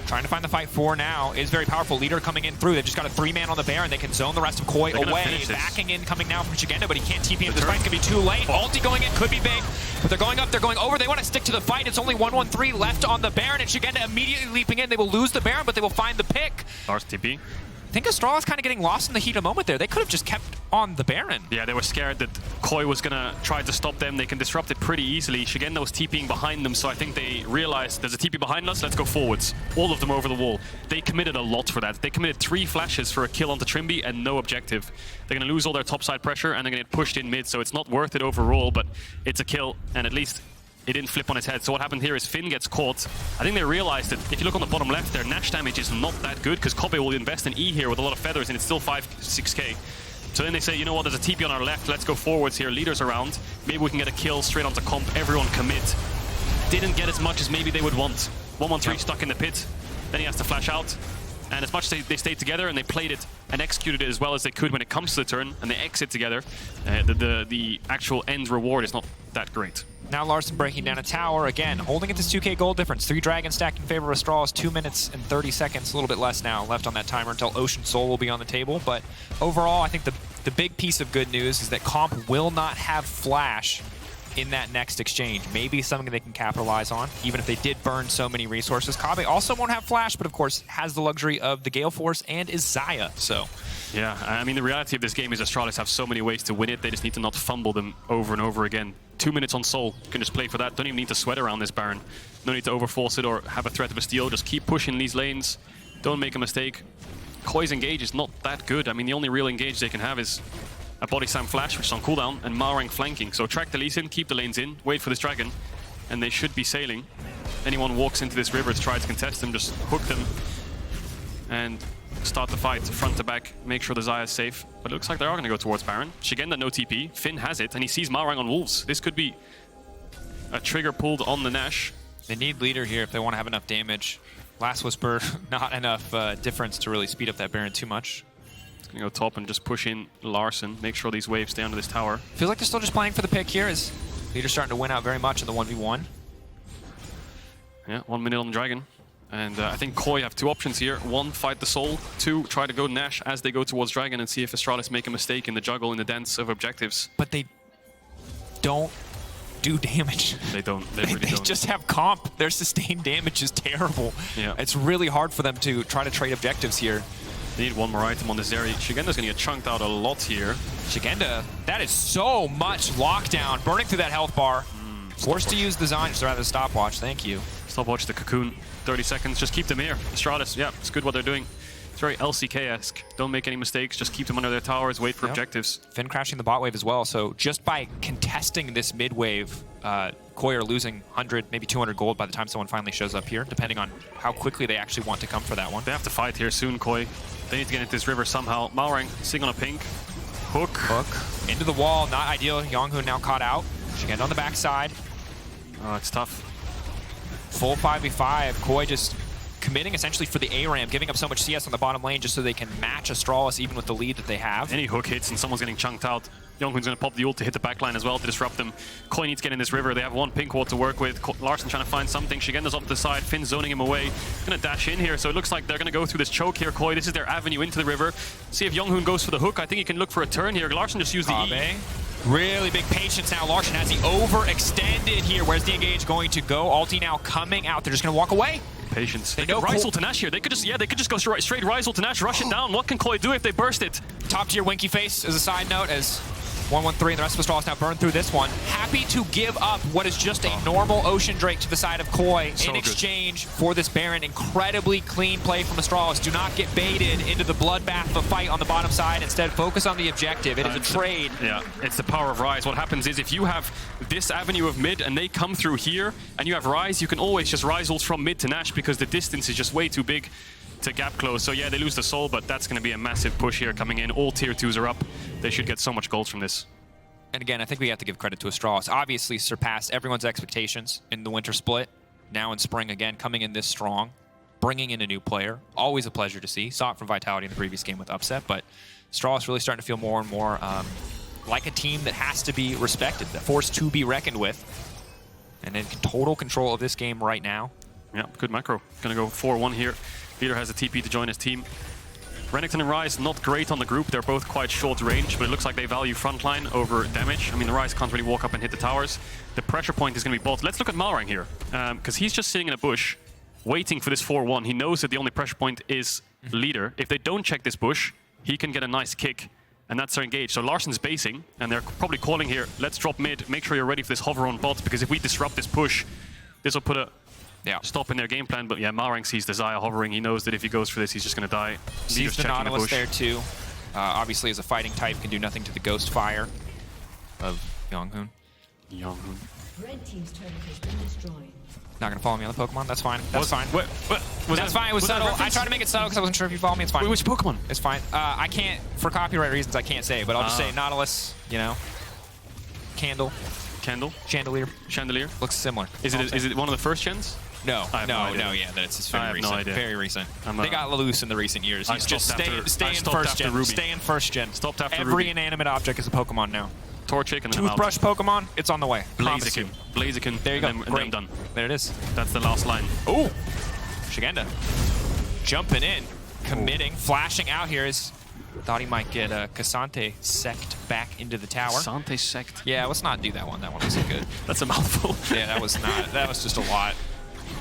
[SPEAKER 11] trying to find the fight for now is very powerful. Leader coming in through. They've just got a 3-man on the Baron. They can zone the rest of Koi away. Backing in, coming now from Szygenda, but he can't TP him. This fight's gonna be too late. Ulti going in could be big, but they're going up, they're going over. They want to stick to the fight. It's only 1-1-3 left on the Baron, and Szygenda immediately leaping in. They will lose the Baron, but they will find the pick.
[SPEAKER 12] Lars TP.
[SPEAKER 11] I think Astralis kind of getting lost in the heat of the moment there. They could have just kept on the Baron.
[SPEAKER 12] Yeah, they were scared that Koi was gonna try to stop them. They can disrupt it pretty easily. Szygenda was TPing behind them, so I think they realized there's a TP behind us, let's go forwards. All of them over the wall. They committed a lot for that. They committed 3 flashes for a kill onto Trymbi and no objective. They're gonna lose all their topside pressure and they're gonna get pushed in mid, so it's not worth it overall, but it's a kill, and at least it didn't flip on its head. So what happened here is Finn gets caught. I think they realized that if you look on the bottom left, their Nash damage is not that good because Kobbe will invest in E here with a lot of feathers and it's still 6k. So then they say, you know what, there's a TP on our left, let's go forwards here, leaders around. Maybe we can get a kill straight onto Comp, everyone commit. Didn't get as much as maybe they would want. 1-1-3 stuck in the pit, then he has to flash out. And as much as they stayed together and they played it and executed it as well as they could when it comes to the turn, and they exit together, the actual end reward is not that great.
[SPEAKER 11] Now Larssen breaking down a tower, again, holding it to 2k gold difference. 3 dragons stacked in favor of Astralis, 2 minutes and 30 seconds, a little bit less now left on that timer until Ocean Soul will be on the table. But overall, I think the big piece of good news is that Comp will not have Flash in that next exchange. Maybe something they can capitalize on, even if they did burn so many resources. Kobbe also won't have Flash, but of course has the luxury of the Gale Force and is Xayah, so.
[SPEAKER 12] Yeah, I mean, the reality of this game is Astralis have so many ways to win it, they just need to not fumble them over and over again. 2 minutes on Soul, you can just play for that, don't even need to sweat around this Baron. No need to overforce it or have a threat of a steal, just keep pushing these lanes, don't make a mistake. Koi's engage is not that good, I mean, the only real engage they can have is a body slam flash, which is on cooldown, and Malrang flanking. So track the Elise in, keep the lanes in, wait for this dragon, and they should be sailing. Anyone walks into this river to try to contest them, just hook them, and start the fight front to back, make sure the Xayah is safe. But it looks like they are going to go towards Baron. Szygenda no TP, Finn has it, and he sees Malrang on Wolves. This could be a trigger pulled on the Nash.
[SPEAKER 11] They need leader here if they want to have enough damage. Last Whisper, not enough difference to really speed up that Baron too much.
[SPEAKER 12] Go top and just push in Larssen, make sure these waves stay under this tower.
[SPEAKER 11] Feels like they're still just playing for the pick here as leader's starting to win out very much in the 1v1.
[SPEAKER 12] Yeah, 1 minute on the Dragon. And I think Koi have 2 options here. 1, fight the Soul. 2, try to go Nash as they go towards Dragon and see if Astralis make a mistake in the juggle, in the dance of objectives.
[SPEAKER 11] But they don't do damage.
[SPEAKER 12] They don't. They really don't.
[SPEAKER 11] They just have Comp. Their sustained damage is terrible.
[SPEAKER 12] Yeah.
[SPEAKER 11] It's really hard for them to try to trade objectives here.
[SPEAKER 12] They need 1 more item on the Zeri. Szygenda's gonna get chunked out a lot here.
[SPEAKER 11] Szygenda, that is so much lockdown. Burning through that health bar. Forced to use the Zonic, rather stopwatch, thank you.
[SPEAKER 12] Stopwatch the Cocoon. 30 seconds, just keep them here. Astralis, yeah, it's good what they're doing. It's very LCK-esque. Don't make any mistakes, just keep them under their towers, wait for objectives.
[SPEAKER 11] Finn crashing the bot wave as well, so just by contesting this mid wave, Koi are losing 100, maybe 200 gold by the time someone finally shows up here, depending on how quickly they actually want to come for that one.
[SPEAKER 12] They have to fight here soon, Koi. They need to get into this river somehow. Malrang, sitting on a pink. Hook.
[SPEAKER 11] Hook. Into the wall. Not ideal. JeongHoon now caught out. Szygenda on the backside.
[SPEAKER 12] Oh, it's tough.
[SPEAKER 11] Full 5v5. Koi just committing essentially for the ARAM, giving up so much CS on the bottom lane just so they can match Astralis even with the lead that they have.
[SPEAKER 12] Any hook hits and someone's getting chunked out. JeongHoon's going to pop the ult to hit the backline as well to disrupt them. Koi needs to get in this river. They have one pink ward to work with. Larssen trying to find something. Szygenda's off to the side. Finn zoning him away. Going to dash in here. So it looks like they're going to go through this choke here. Koi, this is their avenue into the river. See if JeongHoon goes for the hook. I think he can look for a turn here. Larssen just used the E.
[SPEAKER 11] Really big patience now. Larssen has he overextended here. Where's the engage going to go? Ulti now coming out. They're just going to walk away.
[SPEAKER 12] Patience. They could Ryze ult to Nash here. They could just go straight Ryze ult to Nash, rush it down. What can Koi do if they burst it?
[SPEAKER 11] Top tier Winky Face as a side note as 1-1-3 and the rest of Astralis now burned through this one. Happy to give up what is just a normal Ocean Drake to the side of Koi in exchange for this Baron. Incredibly clean play from Astralis. Do not get baited into the bloodbath of a fight on the bottom side. Instead, focus on the objective. It is a trade.
[SPEAKER 12] Yeah, it's the power of Ryze. What happens is if you have this avenue of mid and they come through here and you have Ryze, you can always just Ryze ult from mid to Nash because the distance is just way too big to gap close. So yeah, they lose the soul, but that's going to be a massive push here coming in. All tier 2s are up. They should get so much gold from this.
[SPEAKER 11] And again, I think we have to give credit to Astralis. Obviously surpassed everyone's expectations in the winter split. Now in spring again, coming in this strong, bringing in a new player. Always a pleasure to see. Saw it from Vitality in the previous game with Upset, but Astralis really starting to feel more and more like a team that has to be respected, that force to be reckoned with. And in total control of this game right now.
[SPEAKER 12] Yeah, good macro. Gonna go 4-1 here. Leader has a TP to join his team. Renekton and Ryze, not great on the group. They're both quite short range, but it looks like they value frontline over damage. I mean, the Ryze can't really walk up and hit the towers. The pressure point is going to be bot. Let's look at Malrang here, because he's just sitting in a bush, waiting for this 4-1. He knows that the only pressure point is leader. If they don't check this bush, he can get a nice kick, and that's their engage. So Larsen's basing, and they're probably calling here, let's drop mid, make sure you're ready for this hover on bot, because if we disrupt this push, this will put a stop in their game plan. But yeah, Malrang sees the Xayah hovering. He knows that if he goes for this, he's just going to die.
[SPEAKER 11] Sees the Nautilus there too. Obviously, as a fighting type, can do nothing to the ghost fire of JeongHoon.
[SPEAKER 13] Red team's turret has been destroyed.
[SPEAKER 11] Not going to follow me on the Pokemon. That's fine. That's fine. That's fine. It was
[SPEAKER 12] that
[SPEAKER 11] subtle. I tried to make it subtle because I wasn't sure if you follow me. It's fine.
[SPEAKER 12] Which Pokemon?
[SPEAKER 11] It's fine. I can't, for copyright reasons, I can't say, but I'll just say Nautilus, you know. Candle. Chandelier. Looks similar.
[SPEAKER 12] Is it one of the first gens?
[SPEAKER 11] No, yeah, that's very recent.
[SPEAKER 12] No idea.
[SPEAKER 11] Very recent. They got loose in the recent years. He's just stay in first gen. Stay in first gen.
[SPEAKER 12] Stopped after
[SPEAKER 11] Every
[SPEAKER 12] Ruby.
[SPEAKER 11] inanimate object is a Pokemon now.
[SPEAKER 12] Torchic and
[SPEAKER 11] Toothbrush Pokemon, it's on the way.
[SPEAKER 12] Blaziken.
[SPEAKER 11] There you go.
[SPEAKER 12] And then
[SPEAKER 11] Great.
[SPEAKER 12] done.
[SPEAKER 11] There it is.
[SPEAKER 12] That's the last line.
[SPEAKER 11] Oh, Szygenda jumping in, committing, flashing out here. Thought he might get Cassante sect back into the tower.
[SPEAKER 12] Cassante sect?
[SPEAKER 11] Yeah, let's not do that one. That one wasn't good.
[SPEAKER 12] That's a mouthful.
[SPEAKER 11] Yeah, that was not. That was just a lot.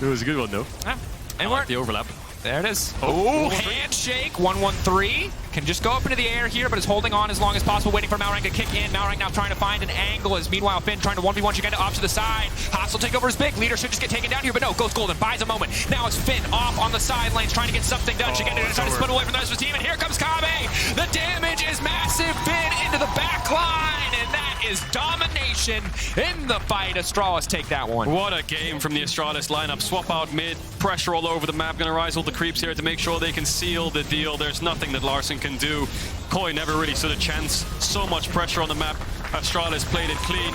[SPEAKER 12] It was a good one though.
[SPEAKER 11] Yeah.
[SPEAKER 12] I like the overlap.
[SPEAKER 11] There it is. Oh, handshake. 1-1-3. Can just go up into the air here, but is holding on as long as possible, waiting for Malrang to kick in. Malrang now trying to find an angle as meanwhile Finn trying to 1v1 Szygenda off to the side. Hostile takeover is big. Leader should just get taken down here, but no, goes golden. Buys a moment. Now it's Finn off on the side lanes trying to get something done. Szygenda trying to split away from the rest of the team, and here comes Kobbe. The damage is massive. Finn into the back line, and that is domination in the fight. Astralis take that one.
[SPEAKER 12] What a game from the Astralis lineup. Swap out mid, pressure all over the map. Gonna rise all the creeps here to make sure they can seal the deal. There's nothing that Larssen can do. Koi never really stood a chance. So much pressure on the map. Astralis played it clean.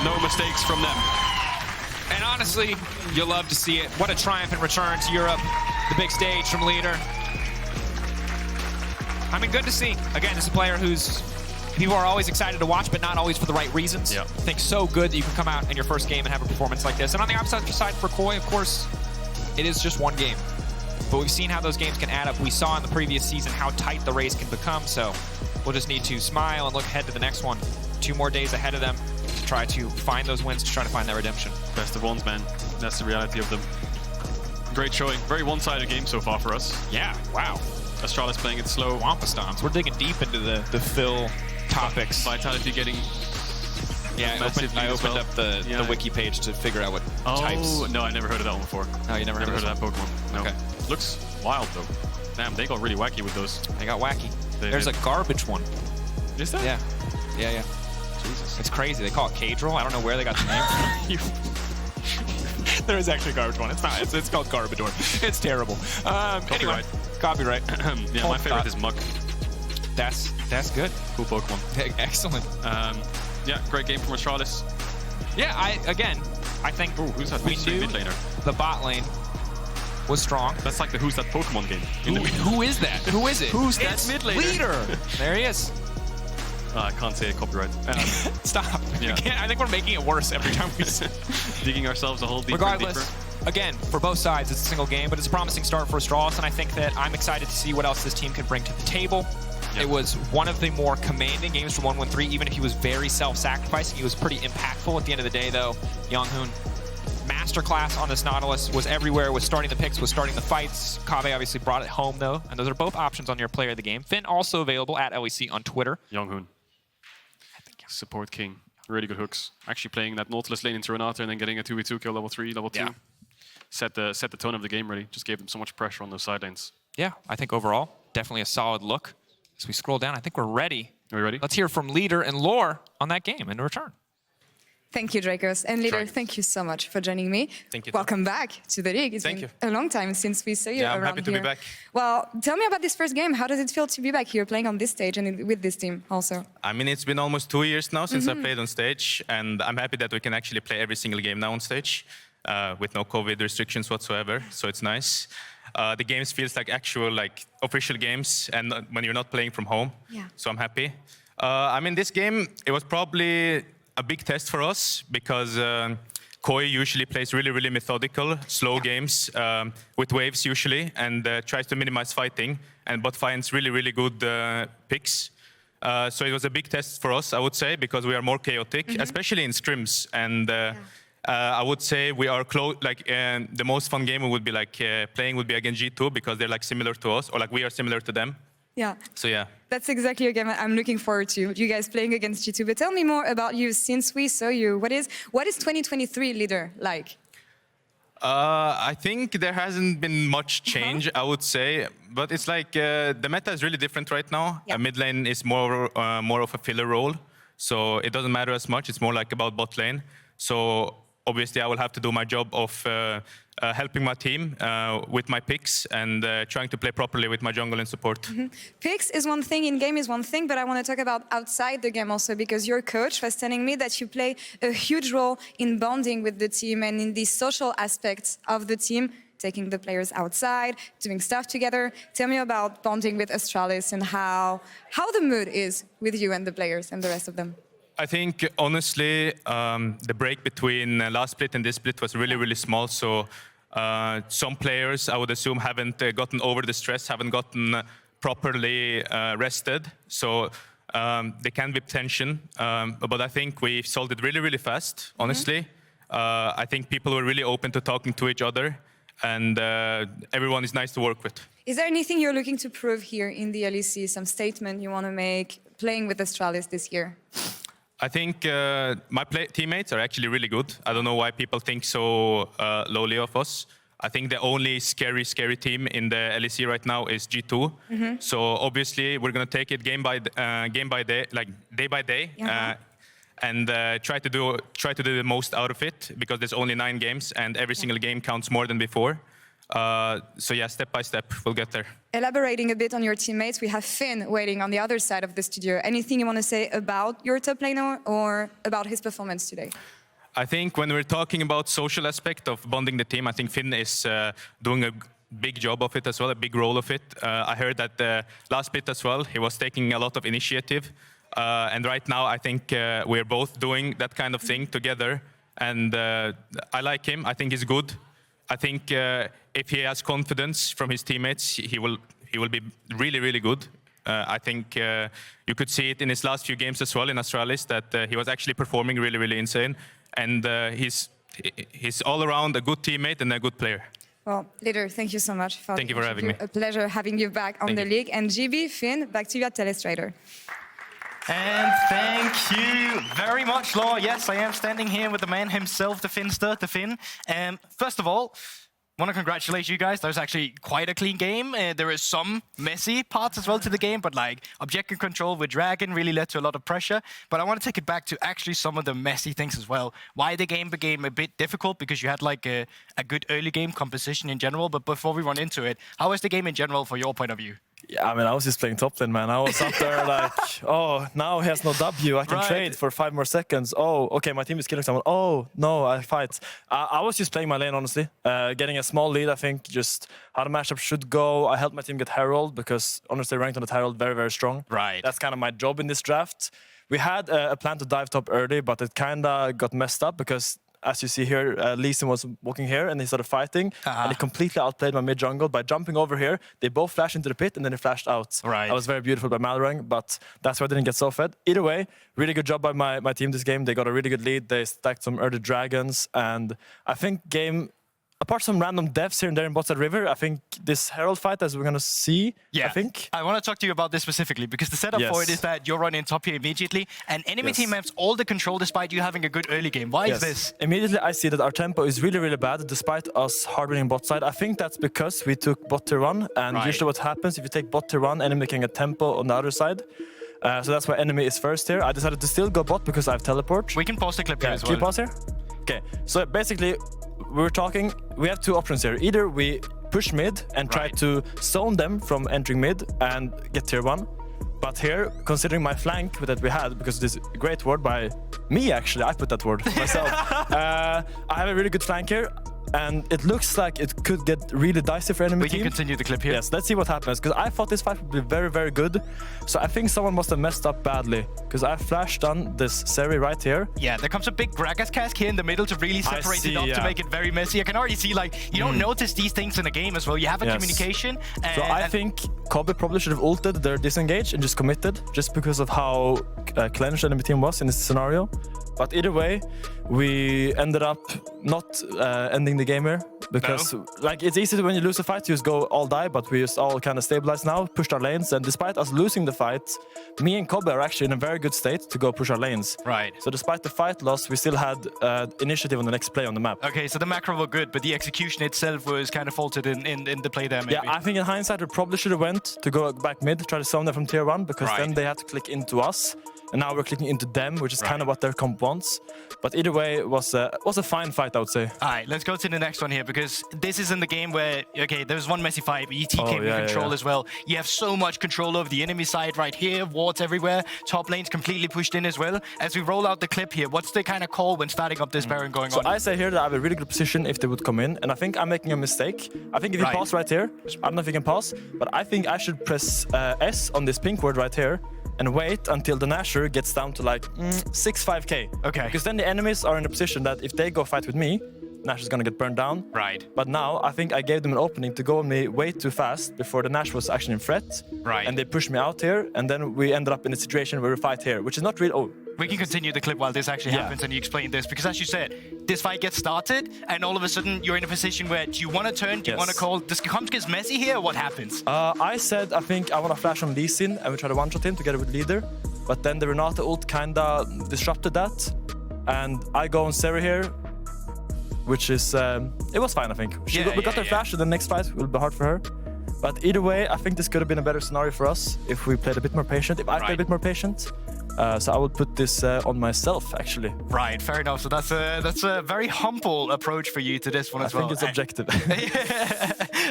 [SPEAKER 12] No mistakes from them.
[SPEAKER 11] And honestly, you love to see it. What a triumphant return to Europe. The big stage from Leader. I mean, good to see. Again, this is a player who's people are always excited to watch, but not always for the right reasons.
[SPEAKER 12] Yeah.
[SPEAKER 11] I think so good that you can come out in your first game and have a performance like this. And on the opposite side for Koi, of course, it is just one game. But we've seen how those games can add up. We saw in the previous season how tight the race can become, so we'll just need to smile and look ahead to the next one. 2 more days ahead of them to try to find those wins, to try to find that redemption.
[SPEAKER 12] Best of ones, man. That's the reality of them. Great showing. Very one-sided game so far for us.
[SPEAKER 11] Yeah, wow.
[SPEAKER 12] Astralis playing it slow.
[SPEAKER 11] Wampa stomps. We're digging deep into the fill topics.
[SPEAKER 12] Vitality getting...
[SPEAKER 11] Yeah, I opened up the wiki page to figure out what types.
[SPEAKER 12] Oh, no, I never heard of that one before.
[SPEAKER 11] No, you never heard of
[SPEAKER 12] that Pokemon. No.
[SPEAKER 11] Okay.
[SPEAKER 12] Looks wild, though. Damn, they got really wacky with those.
[SPEAKER 11] They got wacky. There's a garbage one.
[SPEAKER 12] Is there?
[SPEAKER 11] Yeah. Yeah. Jesus. It's crazy. They call it Caedrel. I don't know where they got the name from. There is actually a garbage one. It's not. It's called Garbador. It's terrible.
[SPEAKER 12] Copyright.
[SPEAKER 11] Anyway, copyright.
[SPEAKER 12] Yeah, my favorite is Muck.
[SPEAKER 11] That's That's good.
[SPEAKER 12] Cool Pokemon.
[SPEAKER 11] Excellent.
[SPEAKER 12] Yeah, great game from Astralis.
[SPEAKER 11] Yeah, I think
[SPEAKER 12] who's that
[SPEAKER 11] we knew
[SPEAKER 12] mid laner?
[SPEAKER 11] the bot lane was strong.
[SPEAKER 12] That's like the Who's That Pokemon game.
[SPEAKER 11] Who is that? Who is it?
[SPEAKER 12] Who's that
[SPEAKER 11] It's
[SPEAKER 12] mid laner?
[SPEAKER 11] Leader. There he is.
[SPEAKER 12] I can't say copyright.
[SPEAKER 11] Stop.
[SPEAKER 12] Yeah.
[SPEAKER 11] I think we're making it worse every time we say.
[SPEAKER 12] Digging ourselves a hole deeper and
[SPEAKER 11] Regardless,
[SPEAKER 12] deeper.
[SPEAKER 11] again, for both sides, it's a single game, but it's a promising start for Astralis, and I think that I'm excited to see what else this team can bring to the table.
[SPEAKER 12] Yep.
[SPEAKER 11] It was one of the more commanding games for 113, even if he was very self-sacrificing. He was pretty impactful at the end of the day, though. JeongHoon, masterclass on this Nautilus, was everywhere, was starting the picks, was starting the fights. Kobbe obviously brought it home, though, and those are both options on your player of the game. Finn also available at LEC on Twitter.
[SPEAKER 12] JeongHoon. Support king. Really good hooks. Actually playing that Nautilus lane into Renata and then getting a 2v2 kill, level 3, level 2.
[SPEAKER 11] Yeah.
[SPEAKER 12] Set the tone of the game, really. Just gave them so much pressure on those side lanes.
[SPEAKER 11] Yeah, I think overall, definitely a solid look. As we scroll down, I think we're ready.
[SPEAKER 12] Are we ready?
[SPEAKER 11] Let's hear from Leader and Laure on that game in return.
[SPEAKER 14] Thank you, Drakos. And Leader, thank you so much for joining me.
[SPEAKER 4] Thank you.
[SPEAKER 14] Welcome back to the league. It's been a long time since we saw you around here.
[SPEAKER 4] I'm happy to be back.
[SPEAKER 14] Well, tell me about this first game. How does it feel to be back here playing on this stage and with this team also?
[SPEAKER 4] I mean, it's been almost 2 years now since I played on stage, and I'm happy that we can actually play every single game now on stage with no COVID restrictions whatsoever, so it's nice. The games feels like actual, like official games, and when you're not playing from home, so I'm happy. I mean, this game, it was probably a big test for us because Koi usually plays really, really methodical, slow games with waves usually, and tries to minimize fighting, but finds really, really good picks. So it was a big test for us, I would say, because we are more chaotic, especially in scrims. And I would say we are close. Like the most fun game would be like playing would be against G2 because they're like similar to us, or like we are similar to them.
[SPEAKER 14] Yeah.
[SPEAKER 4] So yeah.
[SPEAKER 14] That's exactly a game I'm looking forward to, you guys playing against G2. But tell me more about you since we saw you. What is 2023 Leader like?
[SPEAKER 4] I think there hasn't been much change, I would say. But it's like the meta is really different right now. Mid lane is more of a filler role. So it doesn't matter as much. It's more like about bot lane. So obviously I will have to do my job of helping my team with my picks and trying to play properly with my jungle and support.
[SPEAKER 14] Picks is one thing, in-game is one thing, but I want to talk about outside the game also, because your coach was telling me that you play a huge role in bonding with the team and in the social aspects of the team, taking the players outside, doing stuff together. Tell me about bonding with Astralis and how the mood is with you and the players and the rest of them.
[SPEAKER 4] I think, honestly, the break between last split and this split was really, really small. So some players, I would assume, haven't gotten over the stress, haven't gotten properly rested. So there can be tension. But I think we solved it really, really fast, honestly. I think people were really open to talking to each other. And everyone is nice to work with.
[SPEAKER 14] Is there anything you're looking to prove here in the LEC, some statement you want to make playing with Astralis this year?
[SPEAKER 4] I think my teammates are actually really good. I don't know why people think so lowly of us. I think the only scary team in the LEC right now is G2. So obviously we're gonna take it game by day, like day by day, and try to do the most out of it because there's only 9 games and every single game counts more than before. So yeah, step by step, we'll get there.
[SPEAKER 14] Elaborating a bit on your teammates, we have Finn waiting on the other side of the studio. Anything you want to say about your top laner or about his performance today?
[SPEAKER 4] I think when we're talking about social aspect of bonding the team, I think Finn is doing a big job of it as well, a big role of it. I heard that last bit as well, he was taking a lot of initiative. And right now, I think we're both doing that kind of thing together. And I like him, I think he's good. I think if he has confidence from his teammates, he will be really, really good. I think you could see it in his last few games as well in Astralis that he was actually performing really, really insane. And he's all around a good teammate and a good player.
[SPEAKER 14] Well, Leader, thank you so much.
[SPEAKER 4] Thank you for having me.
[SPEAKER 14] A pleasure having you back on the league. And GB, Finn, back to you at Telestrator.
[SPEAKER 15] And thank you very much, Laure. Yes, I am standing here with the man himself, the Finster, the Finn. First of all, want to congratulate you guys. That was actually quite a clean game. There is some messy parts as well to the game, but like objective control with Dragon really led to a lot of pressure. But I want to take it back to actually some of the messy things as well. Why the game became a bit difficult, because you had like a good early game composition in general. But before we run into it, how was the game in general for your point of view?
[SPEAKER 16] Yeah, I mean, I was just playing top lane, man. I was up there like, oh, now he has no W. I can trade for 5 more seconds. Oh, okay, my team is killing someone. Oh, no, I fight. I was just playing my lane, honestly. Getting a small lead, I think, just how the matchup should go. I helped my team get Herald because, honestly, ranked on the Herald very, very strong.
[SPEAKER 15] Right.
[SPEAKER 16] That's kind of my job in this draft. We had a plan to dive top early, but it kind of got messed up because as you see here, Elise was walking here and he started fighting and he completely outplayed my mid jungle by jumping over here. They both flashed into the pit and then they flashed out.
[SPEAKER 15] Right.
[SPEAKER 16] That was very beautiful by Malrang, but that's why I didn't get so fed. Either way, really good job by my team this game. They got a really good lead. They stacked some early dragons and I think apart from random deaths here and there in bot side river, I think this Herald fight, as we're going to see, I think.
[SPEAKER 15] I want to talk to you about this specifically because the setup for it is that you're running top here immediately and enemy team has all the control despite you having a good early game. Why is this?
[SPEAKER 16] Immediately I see that our tempo is really, really bad despite us hard winning bot side. I think that's because we took bot tier 1 and usually what happens if you take bot tier 1, enemy can get tempo on the other side. So that's why enemy is first here. I decided to still go bot because I have teleport.
[SPEAKER 15] We can pause the clip here as well.
[SPEAKER 16] Can you pause here? Okay, so basically we have 2 options here. Either we push mid and try to zone them from entering mid and get tier 1. But here, considering my flank that we had, because this great ward by me actually, I put that word myself. I have a really good flank here. And it looks like it could get really dicey for enemy team.
[SPEAKER 15] We can continue the clip here.
[SPEAKER 16] Yes, let's see what happens. Because I thought this fight would be very, very good. So I think someone must have messed up badly. Because I flashed on this Zeri right here.
[SPEAKER 15] Yeah, there comes a big Gragas cask here in the middle to really separate it up to make it very messy. I can already see, like, you don't notice these things in a game as well. You have a communication.
[SPEAKER 16] So I think Kobbe probably should have ulted their disengage and just committed. Just because of how clenched enemy team was in this scenario. But either way, we ended up not ending the game here because like it's easy to, when you lose a fight, you just go all die, but we just all kind of stabilized now, pushed our lanes, and despite us losing the fight, me and Kobbe are actually in a very good state to go push our lanes.
[SPEAKER 15] Right.
[SPEAKER 16] So despite the fight loss, we still had initiative on the next play on the map.
[SPEAKER 15] Okay, so the macro were good, but the execution itself was kind of faulted in the play there, maybe.
[SPEAKER 16] Yeah, I think in hindsight, we probably should have went to go back mid, try to zone them from tier 1, because then they had to click into us. And now we're clicking into them, which is kind of what their comp wants. But either way, it was a fine fight, I would say.
[SPEAKER 15] All right, let's go to the next one here, because this is in the game where, okay, there was one messy fight, ET came in control as well. You have so much control over the enemy side right here, wards everywhere, top lane's completely pushed in as well. As we roll out the clip here, what's the kind of call when starting up this Baron going on?
[SPEAKER 16] So I say here that I have a really good position if they would come in, and I think I'm making a mistake. I think if you pause right here, I don't know if you can pause, but I think I should press S on this pink word right here, and wait until the Nashor gets down to like 6-5k.
[SPEAKER 15] Okay.
[SPEAKER 16] Because then the enemies are in a position that if they go fight with me, Nashor's gonna get burned down.
[SPEAKER 15] Right.
[SPEAKER 16] But now I think I gave them an opening to go on me way too fast before the Nash was actually in threat.
[SPEAKER 15] Right.
[SPEAKER 16] And they pushed me out here, and then we ended up in a situation where we fight here, which is not really...
[SPEAKER 15] We can continue the clip while this actually happens and you explain this, because as you said, this fight gets started and all of a sudden you're in a position where do you want to turn, do you want to call, does comp gets messy here, or what happens?
[SPEAKER 16] I said I think I want to flash on Lee Sin and we try to one-shot him together with Leader, but then the Renata ult kinda disrupted that, and I go on Zeri here, which is, it was fine I think. We got her flash, and the next fight will be hard for her. But either way, I think this could have been a better scenario for us if we played a bit more patient, if I played a bit more patient. So I would put this on myself, actually.
[SPEAKER 15] Right, fair enough. So that's a very humble approach for you to this one as well.
[SPEAKER 16] I think it's objective.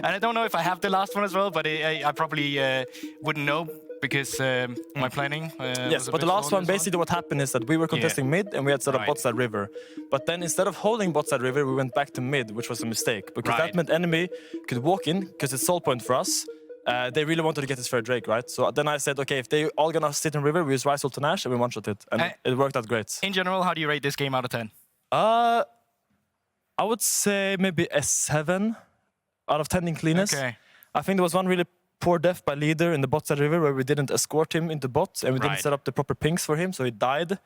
[SPEAKER 15] And I don't know if I have the last one as well, but I probably wouldn't know because my planning
[SPEAKER 16] yes, but the last one, basically what happened is that we were contesting mid and we had set up bot side river. But then instead of holding bot side river, we went back to mid, which was a mistake. Because that meant enemy could walk in, because it's soul point for us. They really wanted to get this fair Drake, right? So then I said, okay, if they all gonna sit in river, we use Ryze ult to Nash and we one-shot it. And it worked out great.
[SPEAKER 15] In general, how do you rate this game out of 10?
[SPEAKER 16] I would say maybe a 7 out of 10 in cleanness.
[SPEAKER 15] Okay.
[SPEAKER 16] I think there was one really poor death by Leader in the bot side river where we didn't escort him into bot and we didn't set up the proper pings for him, so he died.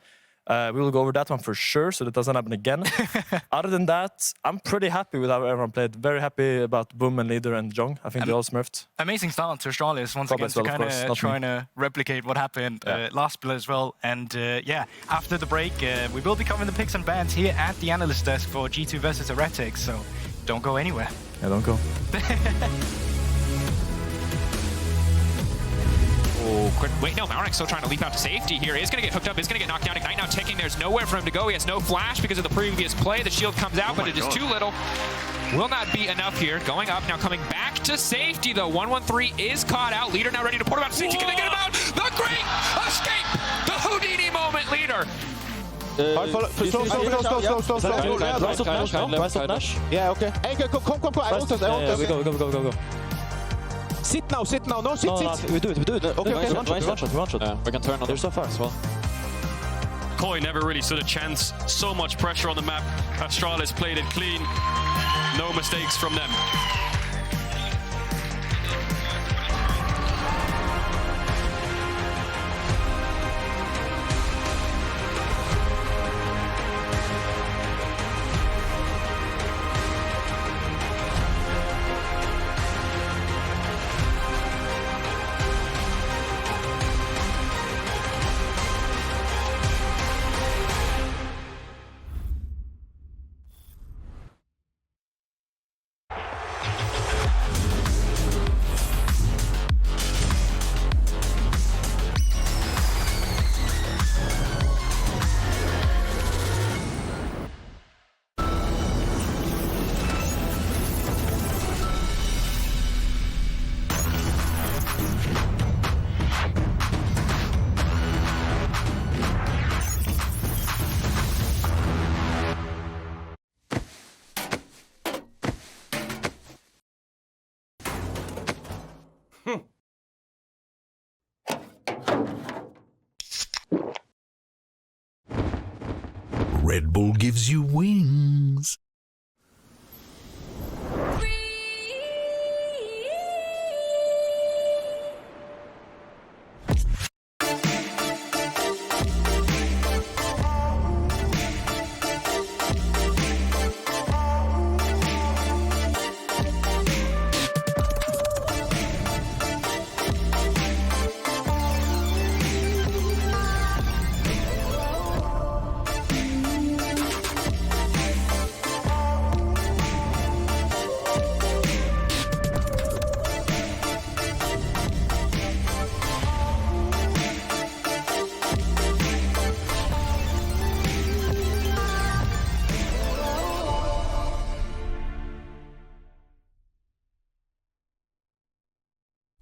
[SPEAKER 16] We will go over that one for sure, so that doesn't happen again. Other than that, I'm pretty happy with how everyone played. Very happy about Boom and Leader and Jong. I think they all smurfed.
[SPEAKER 15] Amazing start to Astralis once again, to kind of trying to replicate what happened last split as well. And yeah, after the break, we will be covering the picks and bans here at the Analyst desk for G2 versus Heretics, so don't go anywhere.
[SPEAKER 16] Yeah, don't go.
[SPEAKER 11] Oh, wait, no, Malrang's still trying to leap out to safety here. Is going to get hooked up, is going to get knocked down. Ignite now ticking. There's nowhere for him to go. He has no flash because of the previous play. The shield comes out, but it is too little. Will not be enough here. Going up, now coming back to safety, though. 113 is caught out. Leader now ready to port him out to safety. Can they get him out? The great escape! The Houdini moment, Leader.
[SPEAKER 17] Yeah, okay. Hey, come. I want this. Go. Sit now. No, sit.
[SPEAKER 16] We do it.
[SPEAKER 17] Okay.
[SPEAKER 16] One shot.
[SPEAKER 7] Yeah, we can turn on.
[SPEAKER 16] They're so far as well.
[SPEAKER 12] Koi never really stood a chance. So much pressure on the map. Astralis played it clean. No mistakes from them.
[SPEAKER 18] Red Bull gives you wings.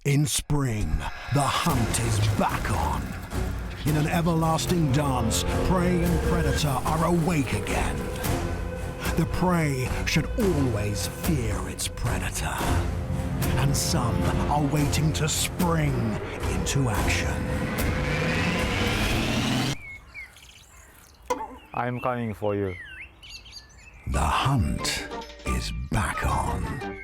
[SPEAKER 18] In spring, the hunt is back on. In an everlasting dance, prey and predator are awake again. The prey should always fear its predator. And some are waiting to spring into action.
[SPEAKER 19] I'm coming for you.
[SPEAKER 18] The hunt is back on.